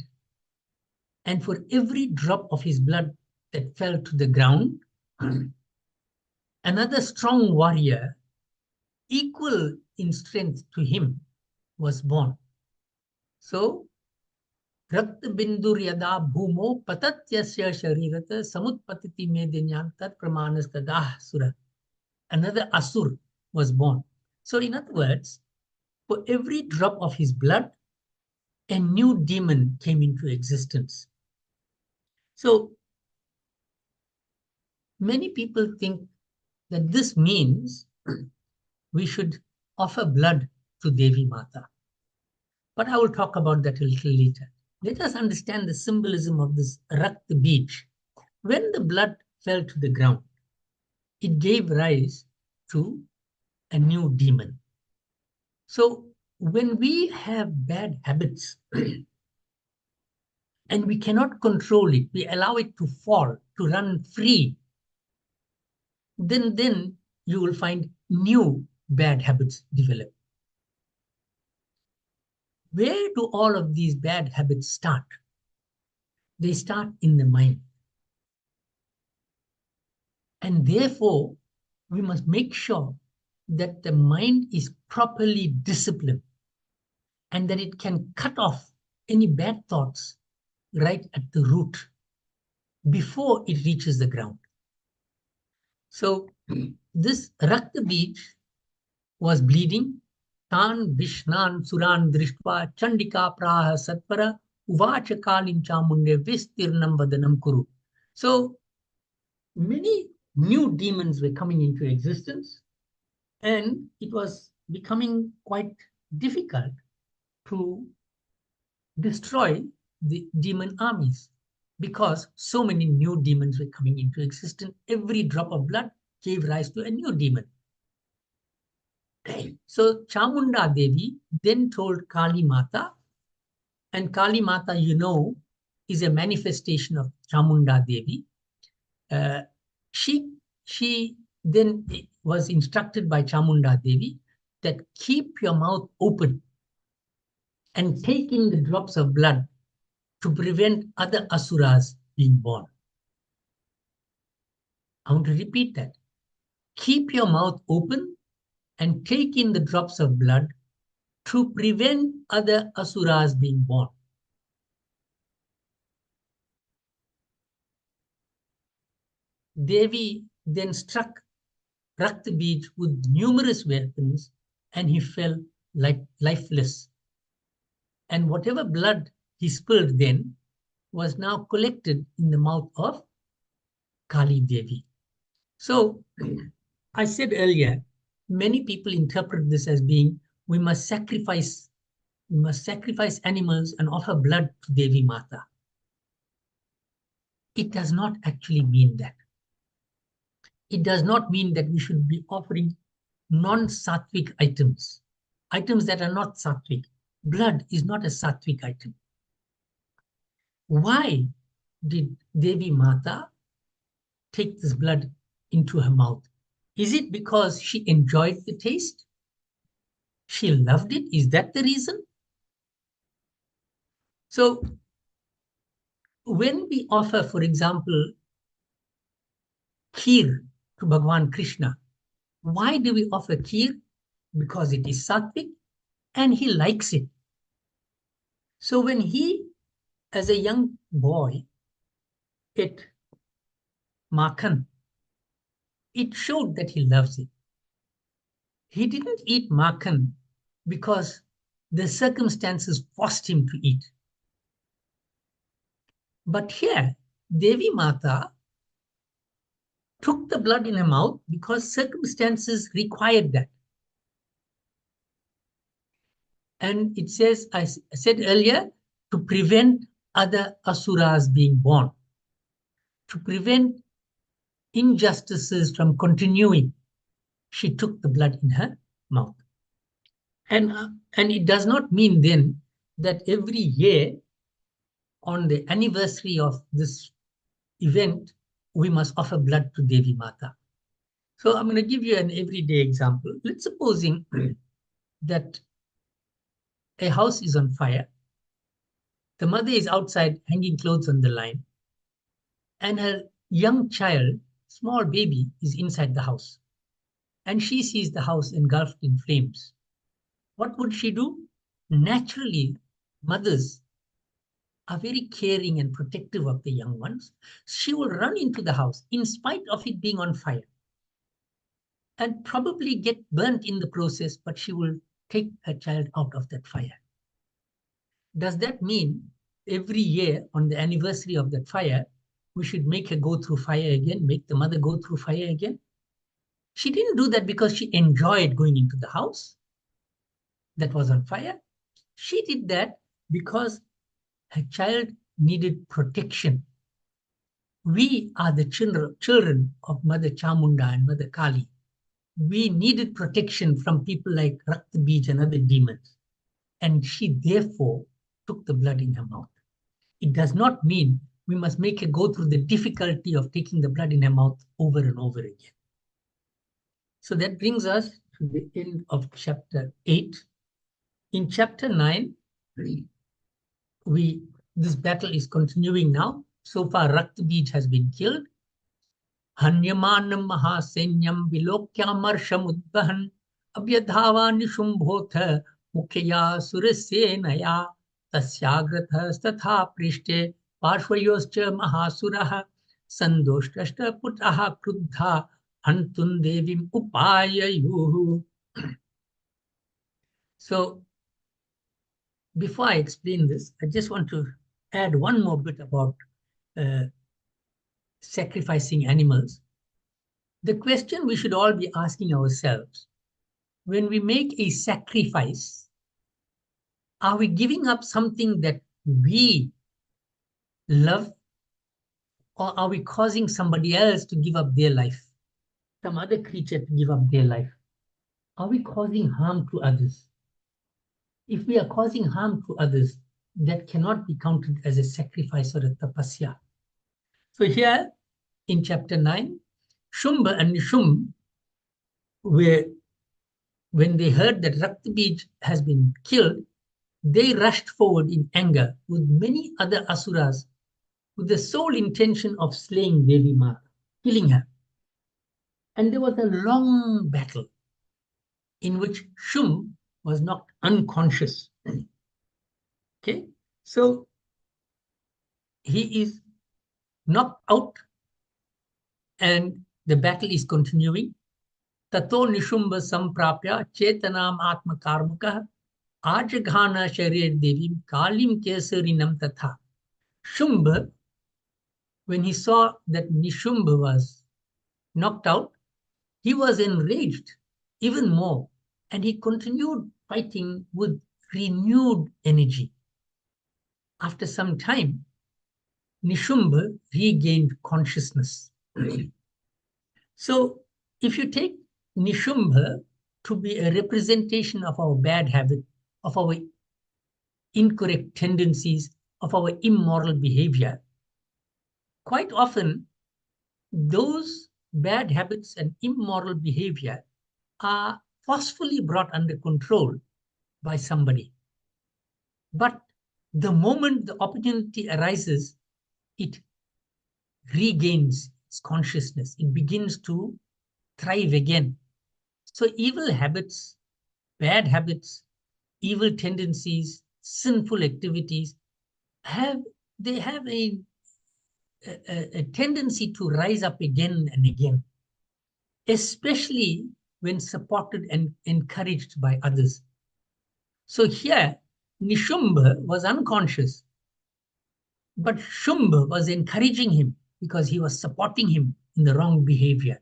A: And for every drop of his blood that fell to the ground, another strong warrior, equal in strength to him, was born. So, Rakt Bindur Yada Bhumo Patatyasya Sharirata Samutpatiti Medinyantat Pramanas Sura. Another Asur was born. So, in other words, for every drop of his blood, a new demon came into existence. So, many people think that this means we should offer blood to Devi Mata. But I will talk about that a little later. Let us understand the symbolism of this Rakt Beach. When the blood fell to the ground, it gave rise to a new demon. So when we have bad habits and we cannot control it, we allow it to fall, to run free, then you will find new bad habits develop. Where do all of these bad habits start? They start in the mind. And therefore, we must make sure that the mind is properly disciplined and that it can cut off any bad thoughts right at the root before it reaches the ground. So this Rakta Beach was bleeding. Tan Vishnan Suran Drishtva Chandika Praha Satpara Uvacha Kalin Chamunde Vistirnam Vadanam Kuru. So many new demons were coming into existence, and it was becoming quite difficult to destroy the demon armies because so many new demons were coming into existence. Every drop of blood gave rise to a new demon. So Chamunda Devi then told Kali Mata, and Kali Mata, you know, is a manifestation of Chamunda Devi. She then was instructed by Chamunda Devi that keep your mouth open and take in the drops of blood to prevent other asuras being born. I want to repeat that. Keep your mouth open and take in the drops of blood to prevent other asuras being born. Devi then struck Rakt Beach with numerous weapons and he fell lifeless. And whatever blood he spilled then was now collected in the mouth of Kali Devi. So I said earlier, many people interpret this as being we must sacrifice animals and offer blood to Devi Mata. It does not actually mean that. It does not mean that we should be offering non-sattvic items that are not sattvic. Blood is not a sattvic item. Why did Devi Mata take this blood into her mouth? Is it because she enjoyed the taste? She loved it? Is that the reason? So when we offer, for example, kheer to Bhagavan Krishna, why do we offer kheer? Because it is sattvic and he likes it. So when he, as a young boy, ate makhan, it showed that he loves it. He didn't eat makhan because the circumstances forced him to eat. But here, Devi Mata took the blood in her mouth because circumstances required that. And it says, I said earlier, to prevent other asuras being born, to prevent injustices from continuing, she took the blood in her mouth. And it does not mean then that every year on the anniversary of this event, we must offer blood to Devi Mata. So I'm going to give you an everyday example. Let's supposing that a house is on fire. The mother is outside hanging clothes on the line, and her young child, small baby, is inside the house. And she sees the house engulfed in flames. What would she do? Naturally, mothers are very caring and protective of the young ones. She will run into the house in spite of it being on fire and probably get burnt in the process, but she will take her child out of that fire. Does that mean every year on the anniversary of that fire, we should make her go through fire again, make the mother go through fire again? She didn't do that because she enjoyed going into the house that was on fire. She did that because her child needed protection. We are the children of Mother Chamunda and Mother Kali. We needed protection from people like Rakta Bij and other demons. And she therefore took the blood in her mouth. It does not mean we must make her go through the difficulty of taking the blood in her mouth over and over again. So that brings us to the end of chapter 8. In chapter 9, this battle is continuing now. So far, Rakta Bij has been killed. Hanyamanam Mahasenyam Vilokyamarsham Abhyadhava Nishumbhotha Mukhya Surasenaya Tasyagrata Statha Prishte Parshvayoscha Mahasuraha Sandoshtashtha Putaha Kruddha Hantun Devim Upayayuhu. So, before I explain this, I just want to add one more bit about sacrificing animals. The question we should all be asking ourselves, when we make a sacrifice, are we giving up something that we love, or are we causing somebody else to give up their life, some other creature to give up their life? Are we causing harm to others? If we are causing harm to others, that cannot be counted as a sacrifice or a tapasya. So here in chapter 9, Shumba and Nishum, when they heard that Rakta Bij has been killed, they rushed forward in anger with many other asuras with the sole intention of slaying Devi Mata, killing her. And there was a long battle in which Shum was knocked unconscious. Okay, so he is knocked out and the battle is continuing. Tato Nishumbha Samprapya Chetanam Atma Karmukah Ajaghana Sharir Devim Kalim Kesarinam Tatha. Shumba, when he saw that Nishumbha was knocked out, he was enraged even more, and he continued fighting with renewed energy. After some time, Nishumbha regained consciousness. So, if you take Nishumbha to be a representation of our bad habit, of our incorrect tendencies, of our immoral behavior, quite often those bad habits and immoral behavior are forcefully brought under control by somebody. But the moment the opportunity arises, it regains its consciousness. It begins to thrive again. So evil habits, bad habits, evil tendencies, sinful activities have a tendency to rise up again and again, especially when supported and encouraged by others. So here, Nishumbha was unconscious, but Shumba was encouraging him because he was supporting him in the wrong behavior.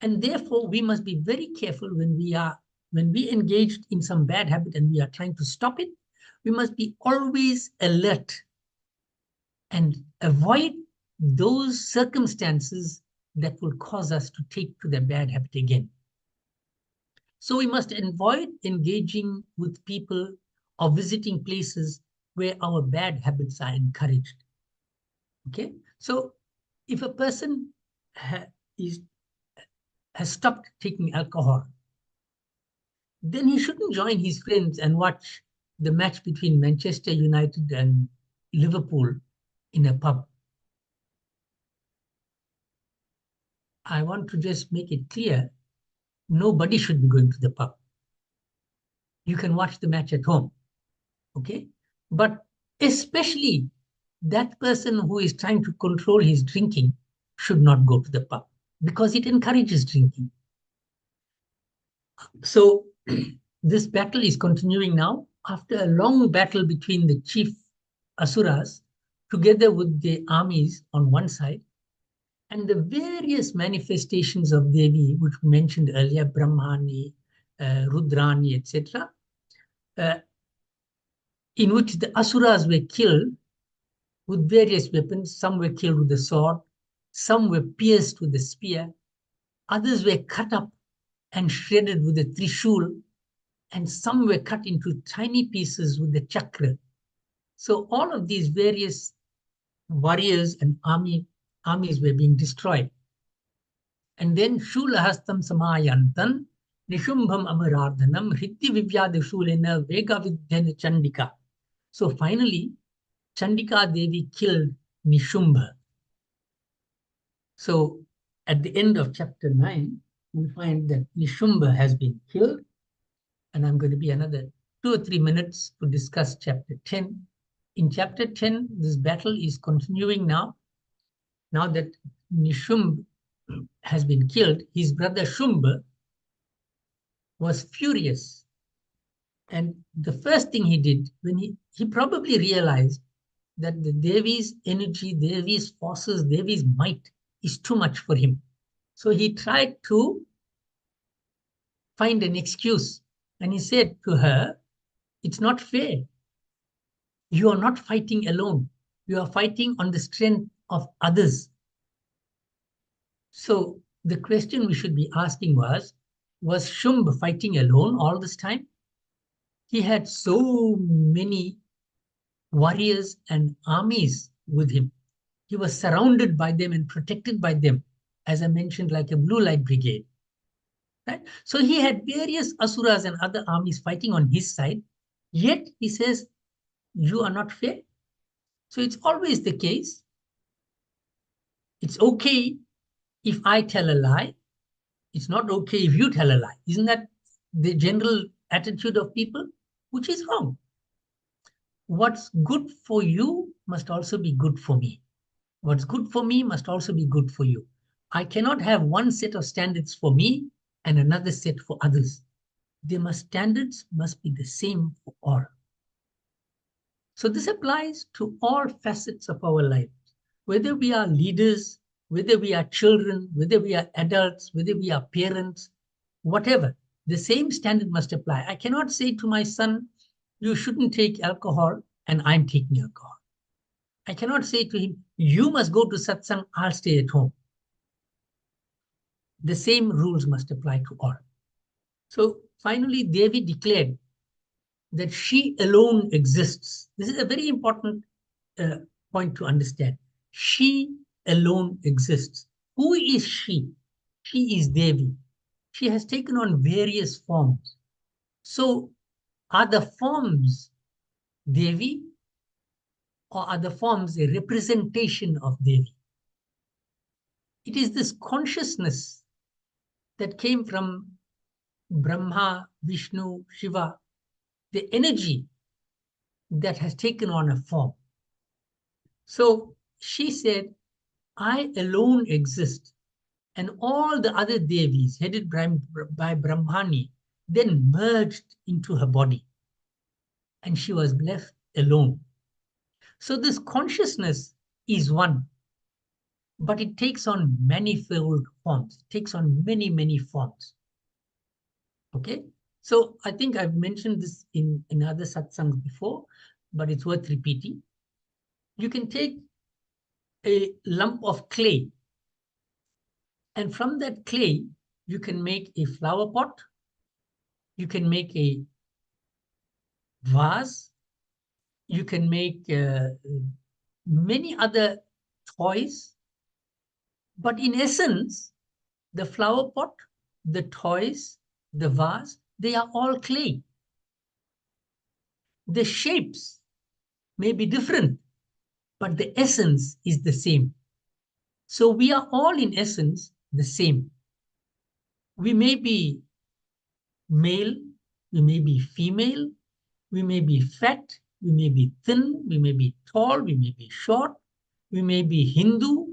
A: And therefore, we must be very careful when we engaged in some bad habit and we are trying to stop it. We must be always alert and avoid those circumstances that will cause us to take to the bad habit again. So we must avoid engaging with people or visiting places where our bad habits are encouraged. Okay, so if a person is has stopped taking alcohol, then he shouldn't join his friends and watch the match between Manchester United and Liverpool in a pub. I want to just make it clear, nobody should be going to the pub. You can watch the match at home, okay? But especially that person who is trying to control his drinking should not go to the pub because it encourages drinking. So this battle is continuing now after a long battle between the chief asuras together with the armies on one side and the various manifestations of Devi, which we mentioned earlier, Brahmani, Rudrani, etc., in which the asuras were killed with various weapons. Some were killed with the sword, some were pierced with the spear, others were cut up and shredded with the trishul, and some were cut into tiny pieces with the chakra. So all of these various warriors and armies were being destroyed. And then Shulahastam Samayantan, Nishumbham Amarardhanam, Hritti Vivyadishulena, Vega Vidyana Chandika. So finally, Chandika Devi killed Nishumbha. So at the end of chapter 9, we find that Nishumbha has been killed. And I'm going to be another 2 or 3 minutes to discuss chapter 10. In chapter 10, this battle is continuing now. Now that Nishumbha has been killed, his brother Shumbha was furious. And the first thing he did, when he probably realized that the Devi's energy, Devi's forces, Devi's might is too much for him. So he tried to find an excuse. And he said to her, it's not fair. You are not fighting alone. You are fighting on the strength of others. So the question we should be asking was Shumbha fighting alone all this time? He had so many warriors and armies with him. He was surrounded by them and protected by them, as I mentioned, like a blue light brigade. Right? So he had various asuras and other armies fighting on his side, yet he says, you are not fair. So it's always the case. It's okay if I tell a lie. It's not okay if you tell a lie. Isn't that the general attitude of people? Which is wrong. What's good for you must also be good for me. What's good for me must also be good for you. I cannot have one set of standards for me and another set for others. Standards must be the same for all. So this applies to all facets of our life. Whether we are leaders, whether we are children, whether we are adults, whether we are parents, whatever, the same standard must apply. I cannot say to my son, you shouldn't take alcohol, and I'm taking alcohol. I cannot say to him, you must go to satsang, I'll stay at home. The same rules must apply to all. So finally, Devi declared that she alone exists. This is a very important point to understand. She alone exists. Who is she? She is Devi. She has taken on various forms. So are the forms Devi, or are the forms a representation of Devi? It is this consciousness that came from Brahma, Vishnu, Shiva, the energy that has taken on a form. So she said, I alone exist, and all the other Devis headed by Brahmani then merged into her body, and she was left alone. So this consciousness is one, but it takes on manifold forms, it takes on many, many forms. Okay, so I think I've mentioned this in other satsangs before, but it's worth repeating. You can take a lump of clay, and from that clay, you can make a flower pot, You can make a vase. You can make many other toys. But in essence, the flower pot, the toys, the vase, they are all clay. The shapes may be different, but the essence is the same. So we are all in essence the same. We may be male, we may be female, we may be fat, we may be thin, we may be tall, we may be short, we may be Hindu,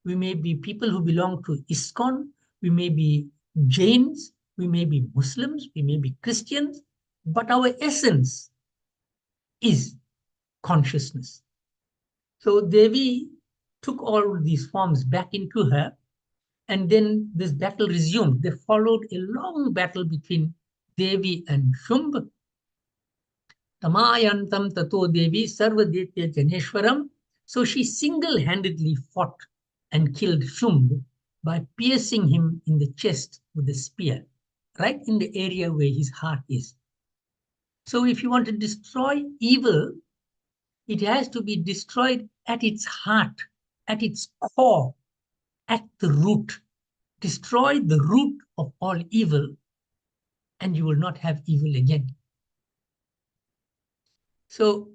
A: we may be people who belong to ISKCON, we may be Jains, we may be Muslims, we may be Christians, but our essence is consciousness. So Devi took all these forms back into her, and then this battle resumed. They followed a long battle between Devi and Shumb. Tamayantam tato Devi sarvadetya janeshwaram. So she single-handedly fought and killed Shumb by piercing him in the chest with a spear, right in the area where his heart is. So if you want to destroy evil, it has to be destroyed at its heart, at its core, at the root. Destroy the root of all evil, and you will not have evil again. So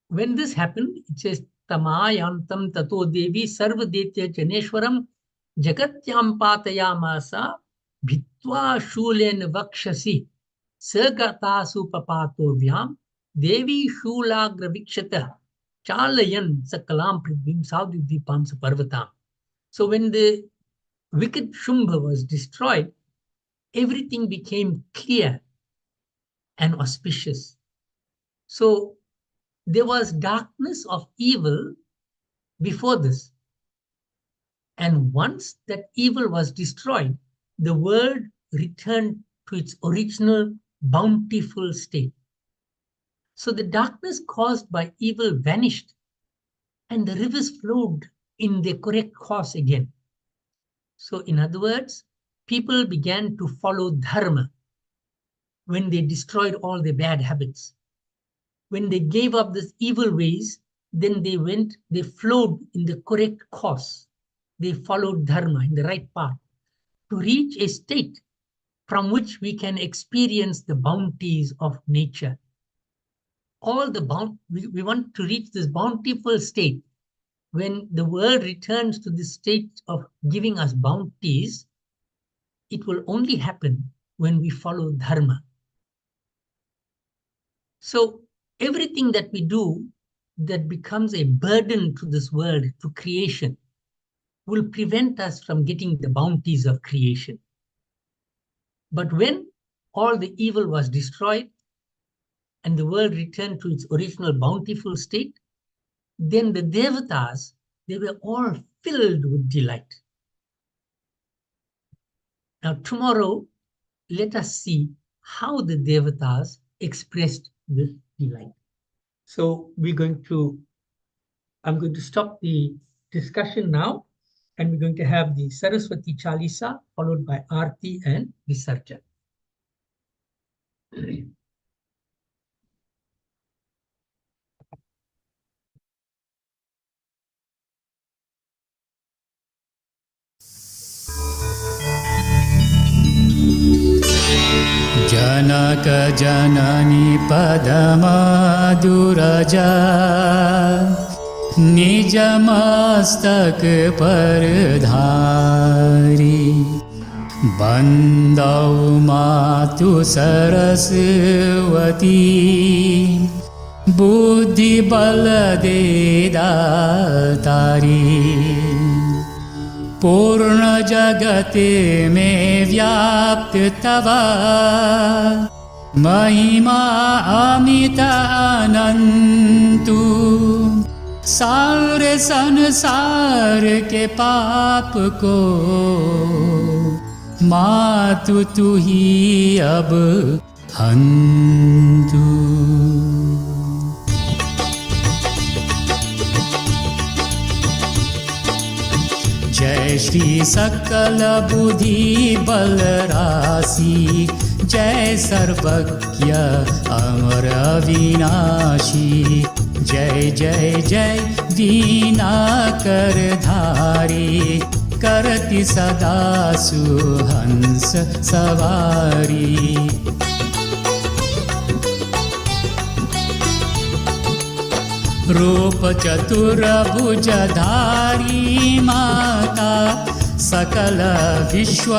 A: when this happened, it says, Tamayantam tato devi sarvadetya janeshwaram jagatyam patayamasa bhitva shulen vakshasi sagatasu papato vyam devi shulagra vikshata chalayan sakalam prithvim saudvipam saparvatam. So when the wicked Shumbha was destroyed, everything became clear and auspicious. So there was darkness of evil before this. And once that evil was destroyed, the world returned to its original bountiful state. So the darkness caused by evil vanished, and the rivers flowed in their correct course again. So in other words, people began to follow dharma when they destroyed all their bad habits. When they gave up these evil ways, then they flowed in the correct course. They followed dharma in the right path to reach a state from which we can experience the bounties of nature. We want to reach this bountiful state. When the world returns to the state of giving us bounties, it will only happen when we follow dharma. So everything that we do that becomes a burden to this world, to creation, will prevent us from getting the bounties of creation. But when all the evil was destroyed and the world returned to its original bountiful state, then the devatas, they were all filled with delight. Now tomorrow, let us see how the devatas expressed this delight. So I'm going to stop the discussion now, and we're going to have the Saraswati Chalisa followed by Aarti and Visarjan.
C: जनक जननी पदमधुरजा निज मस्तक पर धारी बंदौ मातु सरस्वती बुद्धि बल दे दातारी पूर्ण जगत में व्याप्त तव महिमा अमित अनंतु सारे संसार के पाप को मातु तू ही अब हंतु। जय श्री सकल बुद्धि बल राशि जय सर्वज्ञ अमर अविनाशी, जय जय जय दीनाकर धारी, करति सदा सुहंस सवारी। रूप चतुर्भुजधारी माता, सकल विश्व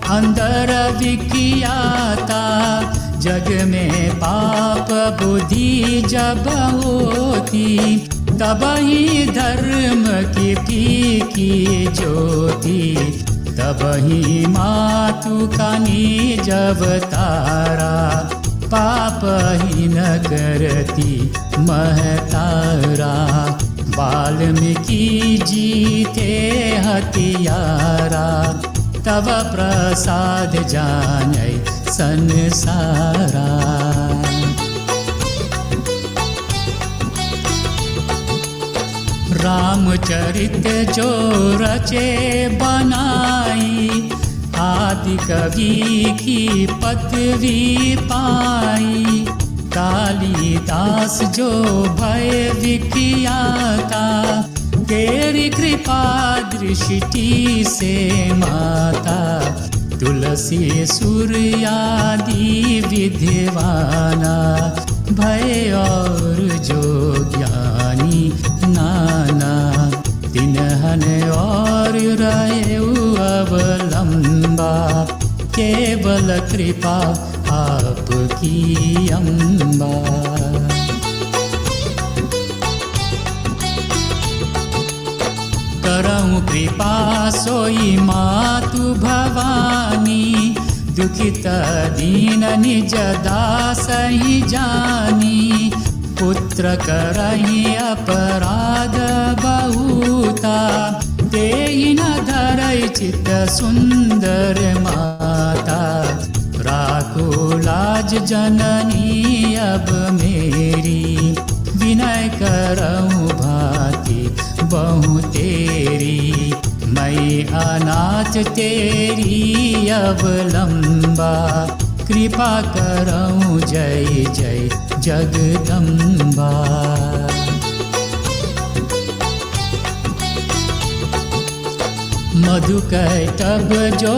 C: अंदर विख्याता। जग में पाप बुद्धि जब होती, तब ही धर्म की फीकी ज्योति, तब ही मातु का निज अवतारा, पाप ही न करती महतारा। वाल्मीकि जी थे हथियारा, तब प्रसाद जानै संसारा। रामचरित जो रचे बनाई, आदि कवि की पदवी पाई। कालिदास जो भय विख्याता, तेरी कृपा दृष्टि से माता। तुलसी सूर्यादि विद्वाना, भय और जो ज्ञानी नाना। तिन्हन और रहेउ अवलंबा, केवल कृपा आपकी अम्बा। करऊं कृपा सोई मातु भवानी, दुखित दीन निज दास ही जानी। पुत्र करहि अपराध बहुता, तेहि न धरै चित्त सुंदर माता। राखो लाज जननी अब मेरी, विनय करऊं भांति बहु तेरी। मैं अनाथ तेरी अवलंबा, कृपा करऊं जय जय जगदम्बा। मधुकैटभ जो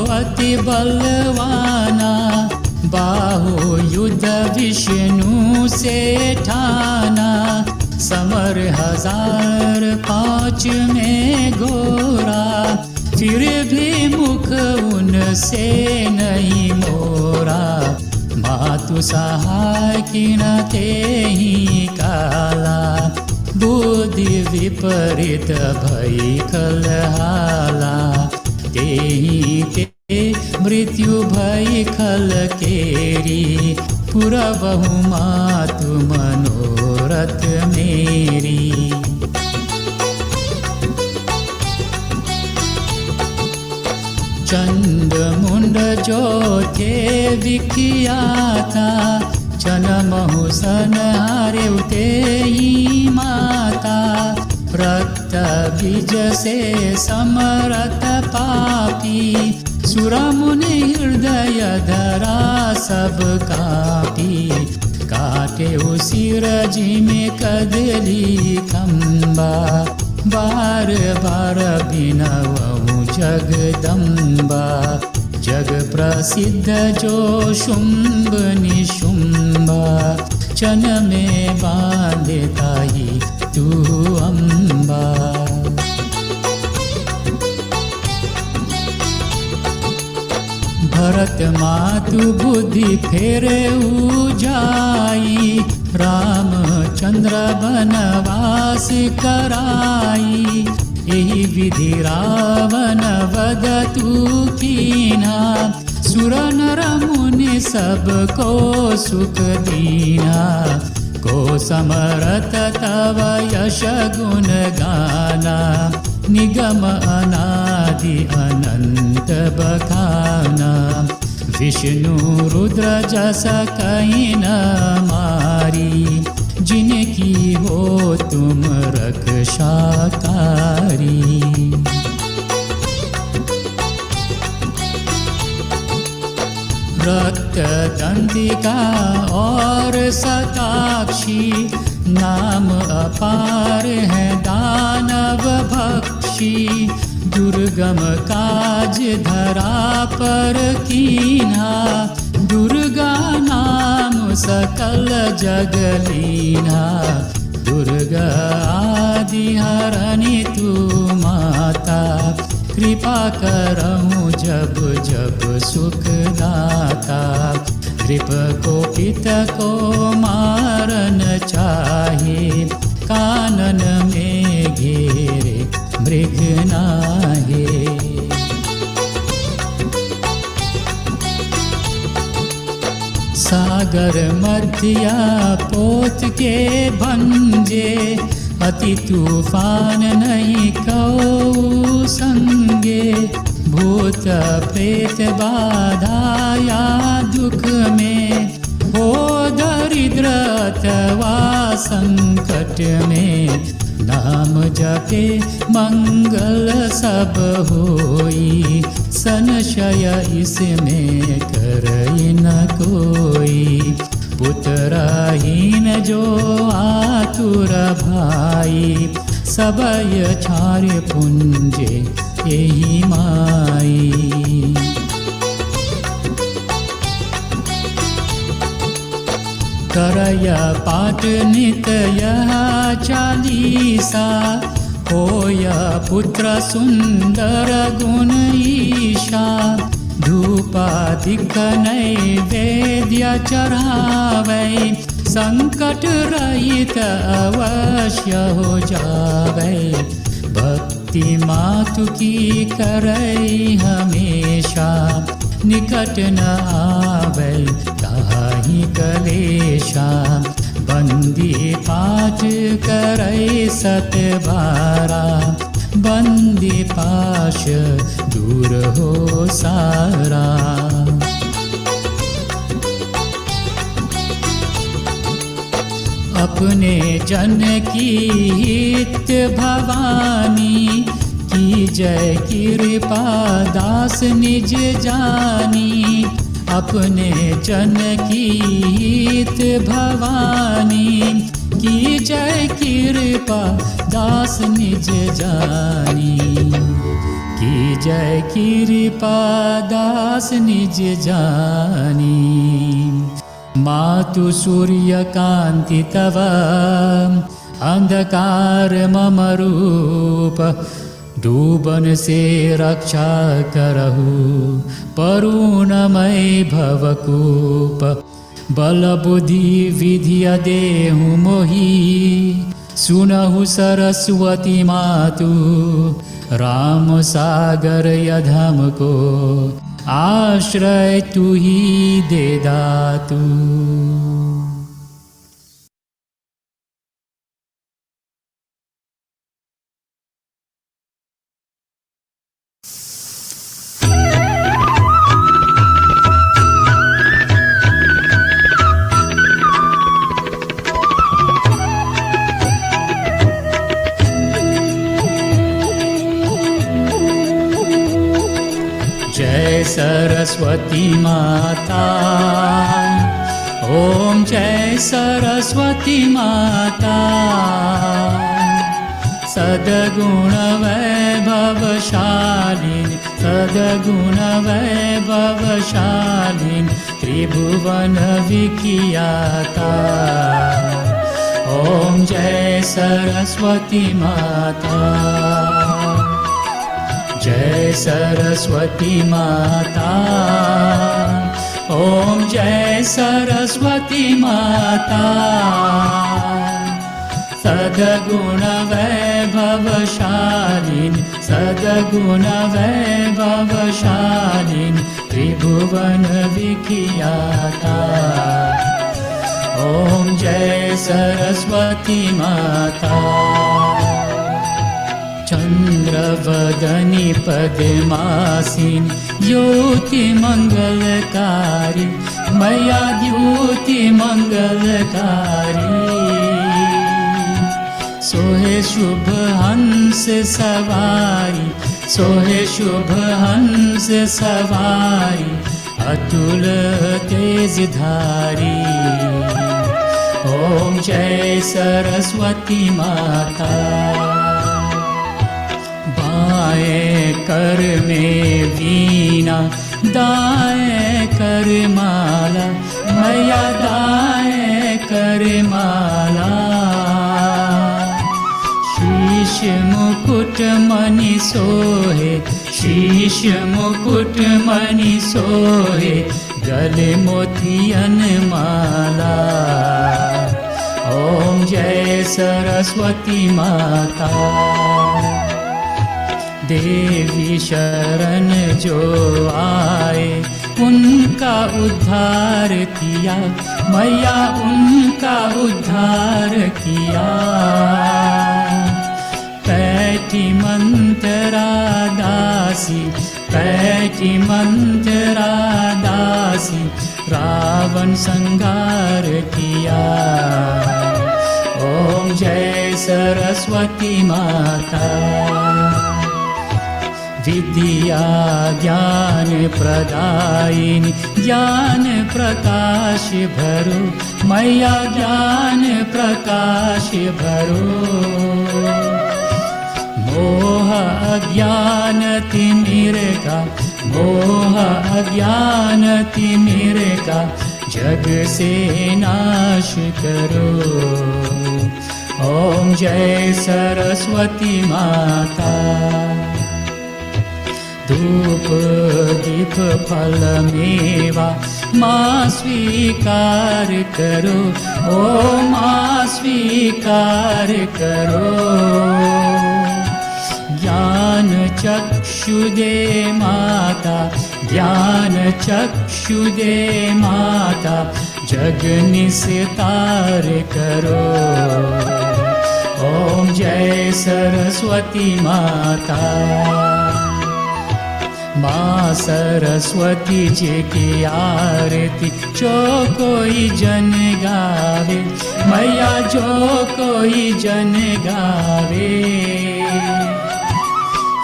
C: अति बलवाना, बाहु युद्ध विष्णु से ठाना। समर 1005 में घोरा, फिर भी मुख उनसे नहीं मोरा। मातु सहाय किनते ही काला, बुद्धि विपरीत भई खलहाला। तेहि ते मृत्यु भई खल केरी, पुरबहु मातु मनोरथ मेरी। चंड मुंड जो थे विख्याता, जन्महु संहारे तेहि माता। रक्त बीज से समरत पापी, सुर मुनि हृदय धरा सब कापी। काटे उसिर जिमे कदली खम्बा, बार बार बिनवहु जगदम्बा। जग प्रसिद्ध जो शुंभ निशुंभा, चन में बांधे ताई तू अम्बा। भरत मातु बुद्धि फेरे जाई, रामचंद्र बनवास कराई। यही विधि रावण वध तू कीना, सुर नर मुनि सबको सुख दीना। को समरथ तव यश गुण गाना, निगम अनादि अनंत बखाना। विष्णु रुद्र जस कहीं न मारी, जिनकी हो तुम रक्षाकारी। रक्त दंतिका और शताक्षी, नाम अपार है दानव भक्षी। दुर्गम काज धरा पर कीन्हा, दुर्गा नाम सकल जग लीन्हा। दुर्गा आदि हरनि तू माता, कृपा करहूँ जब जब सुख दाता। कृप को पित को मारन चाहे, कानन में घेरे मृग नाहे। सागर मध्या पोत के भंजे, अति तूफान नहीं कौ संगे। भूत प्रेत बाधा या दुख में, हो दरिद्र अथवा संकट में। नाम जपे मंगल सब होई, संशय इसमें करई न कोई। पुत्रहीन जो आतुर भाई, सबय छारे पुंजे यही माई। करय पाठ नित यह चालीसा, होय पुत्र सुंदर गुण ईशा। धूपाधिक नैवेद्य चढ़ावै, संकट रहित अवश्य हो जावै। भक्ति मातु की करई हमेशा, निकट न आवै ताहि कलेशा। बंदी पाठ करई सत बारा, बंदी पाश दूर हो सारा। अपने जन की हित भवानी, की जय कृपा दास निज जानी। अपने जन की हित भवानी, की जय कृपा दास निज जानी। की जय कृपा दास निज जानी। मातु सूर्य कांति तव, अंधकार मम रूप। डूबन से रक्षा करहु, परुणमय भवकूप। बल बुद्धि विधिय देहु मोहि, सुनहु सरस्वती मातु। राम सागर यधम को, आश्रय तू ही दे दातु। जय सरस्वती माता, ओम जय सरस्वती माता। सद्गुण वैभवशालिनी, सद्गुण वैभवशालिनी, त्रिभुवन विख्याता। ओम जय सरस्वती माता, जय सरस्वती माता। ओम जय सरस्वती माता। सद्गुण वैभवशालिनी, सद्गुण वैभवशालिनी, त्रिभुवन विख्याता। ओम जय सरस्वती माता। चंद्रवदनी पद्मासीन, ज्योति मंगलकारी, मैया ज्योति मंगलकारी। सोहे शुभ हंस सवारी, सोहे शुभ हंस सवारी, अतुल तेजधारी। ओम जय सरस्वती माता। बाएं कर में वीणा, दाएं कर माला, मैया दाएं कर माला। शीश मुकुट मणि सोहे, शीश मुकुट मणि सोहे, गले मोतियन माला। ओम जय सरस्वती माता। देवी शरण जो आए उनका उद्धार किया, मैया उनका उद्धार किया। पैठी मंत्रा दासी, पैठी मंत्रा दासी, रावण संहार किया। ओम जय सरस्वती माता। विद्या ज्ञान प्रदायिनी, ज्ञान प्रकाश भरो, मैया ज्ञान प्रकाश भरो। मोह अज्ञान तिमिर का, मोह अज्ञान तिमिर का, जग से नाश करो। ओम जय सरस्वती माता। धूप दीप फल मेवा माँ स्वीकार करो, ओ माँ स्वीकार करो। ज्ञान चक्षु दे माता, ज्ञान चक्षु दे माता, जग निस्तार करो। ओम जय सरस्वती माता। माँ सरस्वती जी की आरती जो कोई जन गावे, मैया जो कोई जन गावे।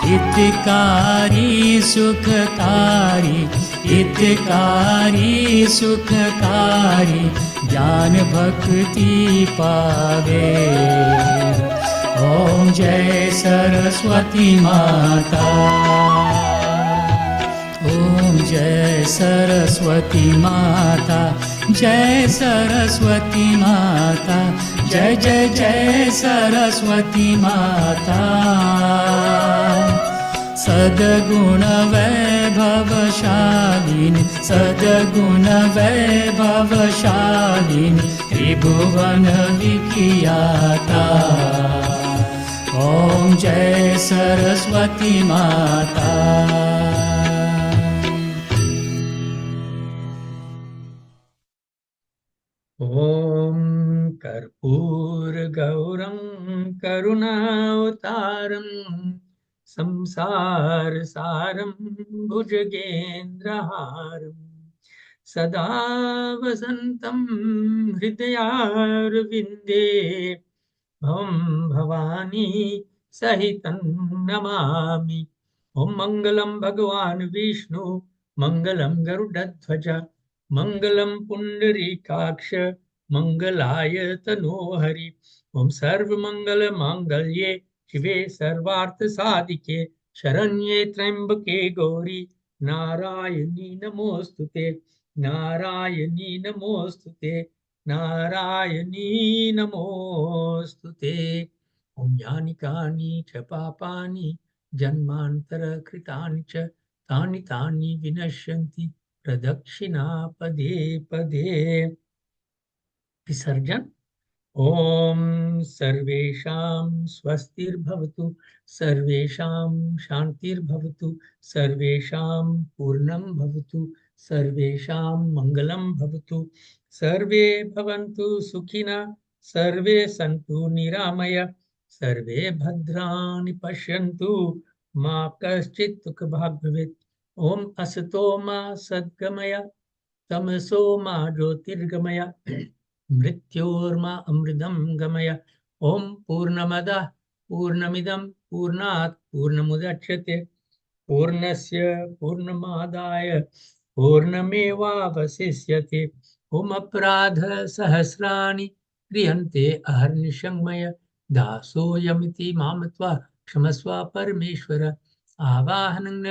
C: हितकारी सुखकारी, हितकारी सुखकारी, ज्ञान भक्ति पावे। ओम जय सरस्वती माता। ओम जय सरस्वती माता, जय सरस्वती माता, जय जय जय सरस्वती माता। सद्गुण वैभवशालिनी, सद्गुण वैभवशालिनी, त्रिभुवन विख्याता। ओम जय सरस्वती माता।
A: ॐ कर्पूरगौरं करुणावतारं संसारसारं भुजगेन्द्रहारं सदा वसन्तं हृदयारविन्दे भवं भवानी सहितं नमामि। ॐ मङ्गलं भगवान् विष्णु, मङ्गलं गरुडध्वज, मङ्गलं पुण्डरीकाक्ष, मङ्गलाय तनोहरि। ॐ सर्वमङ्गलमाङ्गल्ये शिवे सर्वार्थसाधिके, शरण्ये त्र्यम्बके गौरी नारायणी नमोऽस्तुते, नारायणी नमोऽस्तुते, नारायणी नमोऽस्तुते। ॐ यानि कानि च पापानि जन्मान्तरकृतानि च तानि तानि विनश्यन्ति प्रदक्षिणा पदे पदे। विसर्जन। ॐ सर्वेषां स्वस्तिर्भवतु, सर्वेषां शान्तिर्भवतु, सर्वेषां पूर्णं भवतु, सर्वेषां मङ्गलं भवतु, सर्वे भवन्तु सुखिनः, सर्वे सन्तु निरामय, सर्वे भद्राणि पश्यन्तु, मा कश्चित् दुःखभाग् भवेत्। ॐ असतो मा सद्गमय, तमसो मा ज्योतिर्गमय, मृत्योर्मा अमृतं गमय। ॐ पूर्णमदः पूर्णमिदं पूर्णात् पूर्णमुदच्यते, पूर्णस्य पूर्णमादाय पूर्णमेवावशिष्यते। ॐ अपराधसहस्राणि क्रियन्ते अहर्निशं मया दासोऽयमिति मामत्वा क्षमस्व परमेश्वर। आवाहनं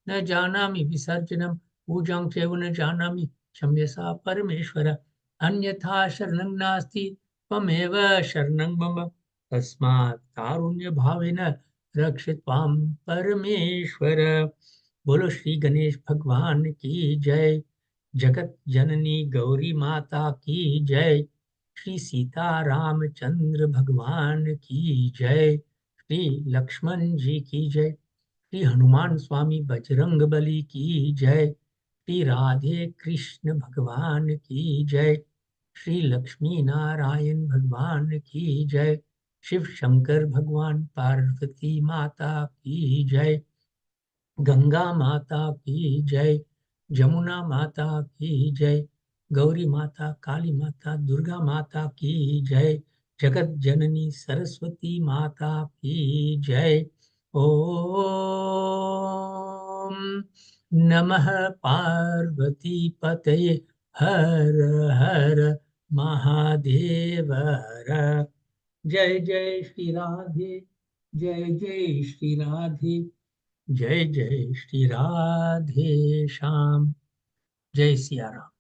A: न जानामि विसर्जनं पूजां चैव न जानामि क्षम्यसा परमेश्वर। अन्यथा शरणं नास्ति त्वमेव शरणं मम तस्मात् कारुण्यभावेन रक्षित्वां परमेश्वर। बोलो श्री गणेश भगवान की जय। जगत जननी गौरी माता की जय। श्री सीता रामचंद्र भगवान की जय। श्री लक्ष्मण जी की जय। श्री हनुमान स्वामी बजरंग बली की जय। श्री राधे कृष्ण भगवान की जय। श्री लक्ष्मी नारायण भगवान की जय। शिव शंकर भगवान पार्वती माता की जय। गंगा माता की जय। जमुना माता की जय। गौरी माता काली माता दुर्गा माता की जय। जगत जननी सरस्वती माता की जय। ओम नमः पार्वती पतये हर हर महादेव हर। जय जय श्री राधे। जय जय श्री राधे। जय जय श्री राधे श्याम। जय सिया राम।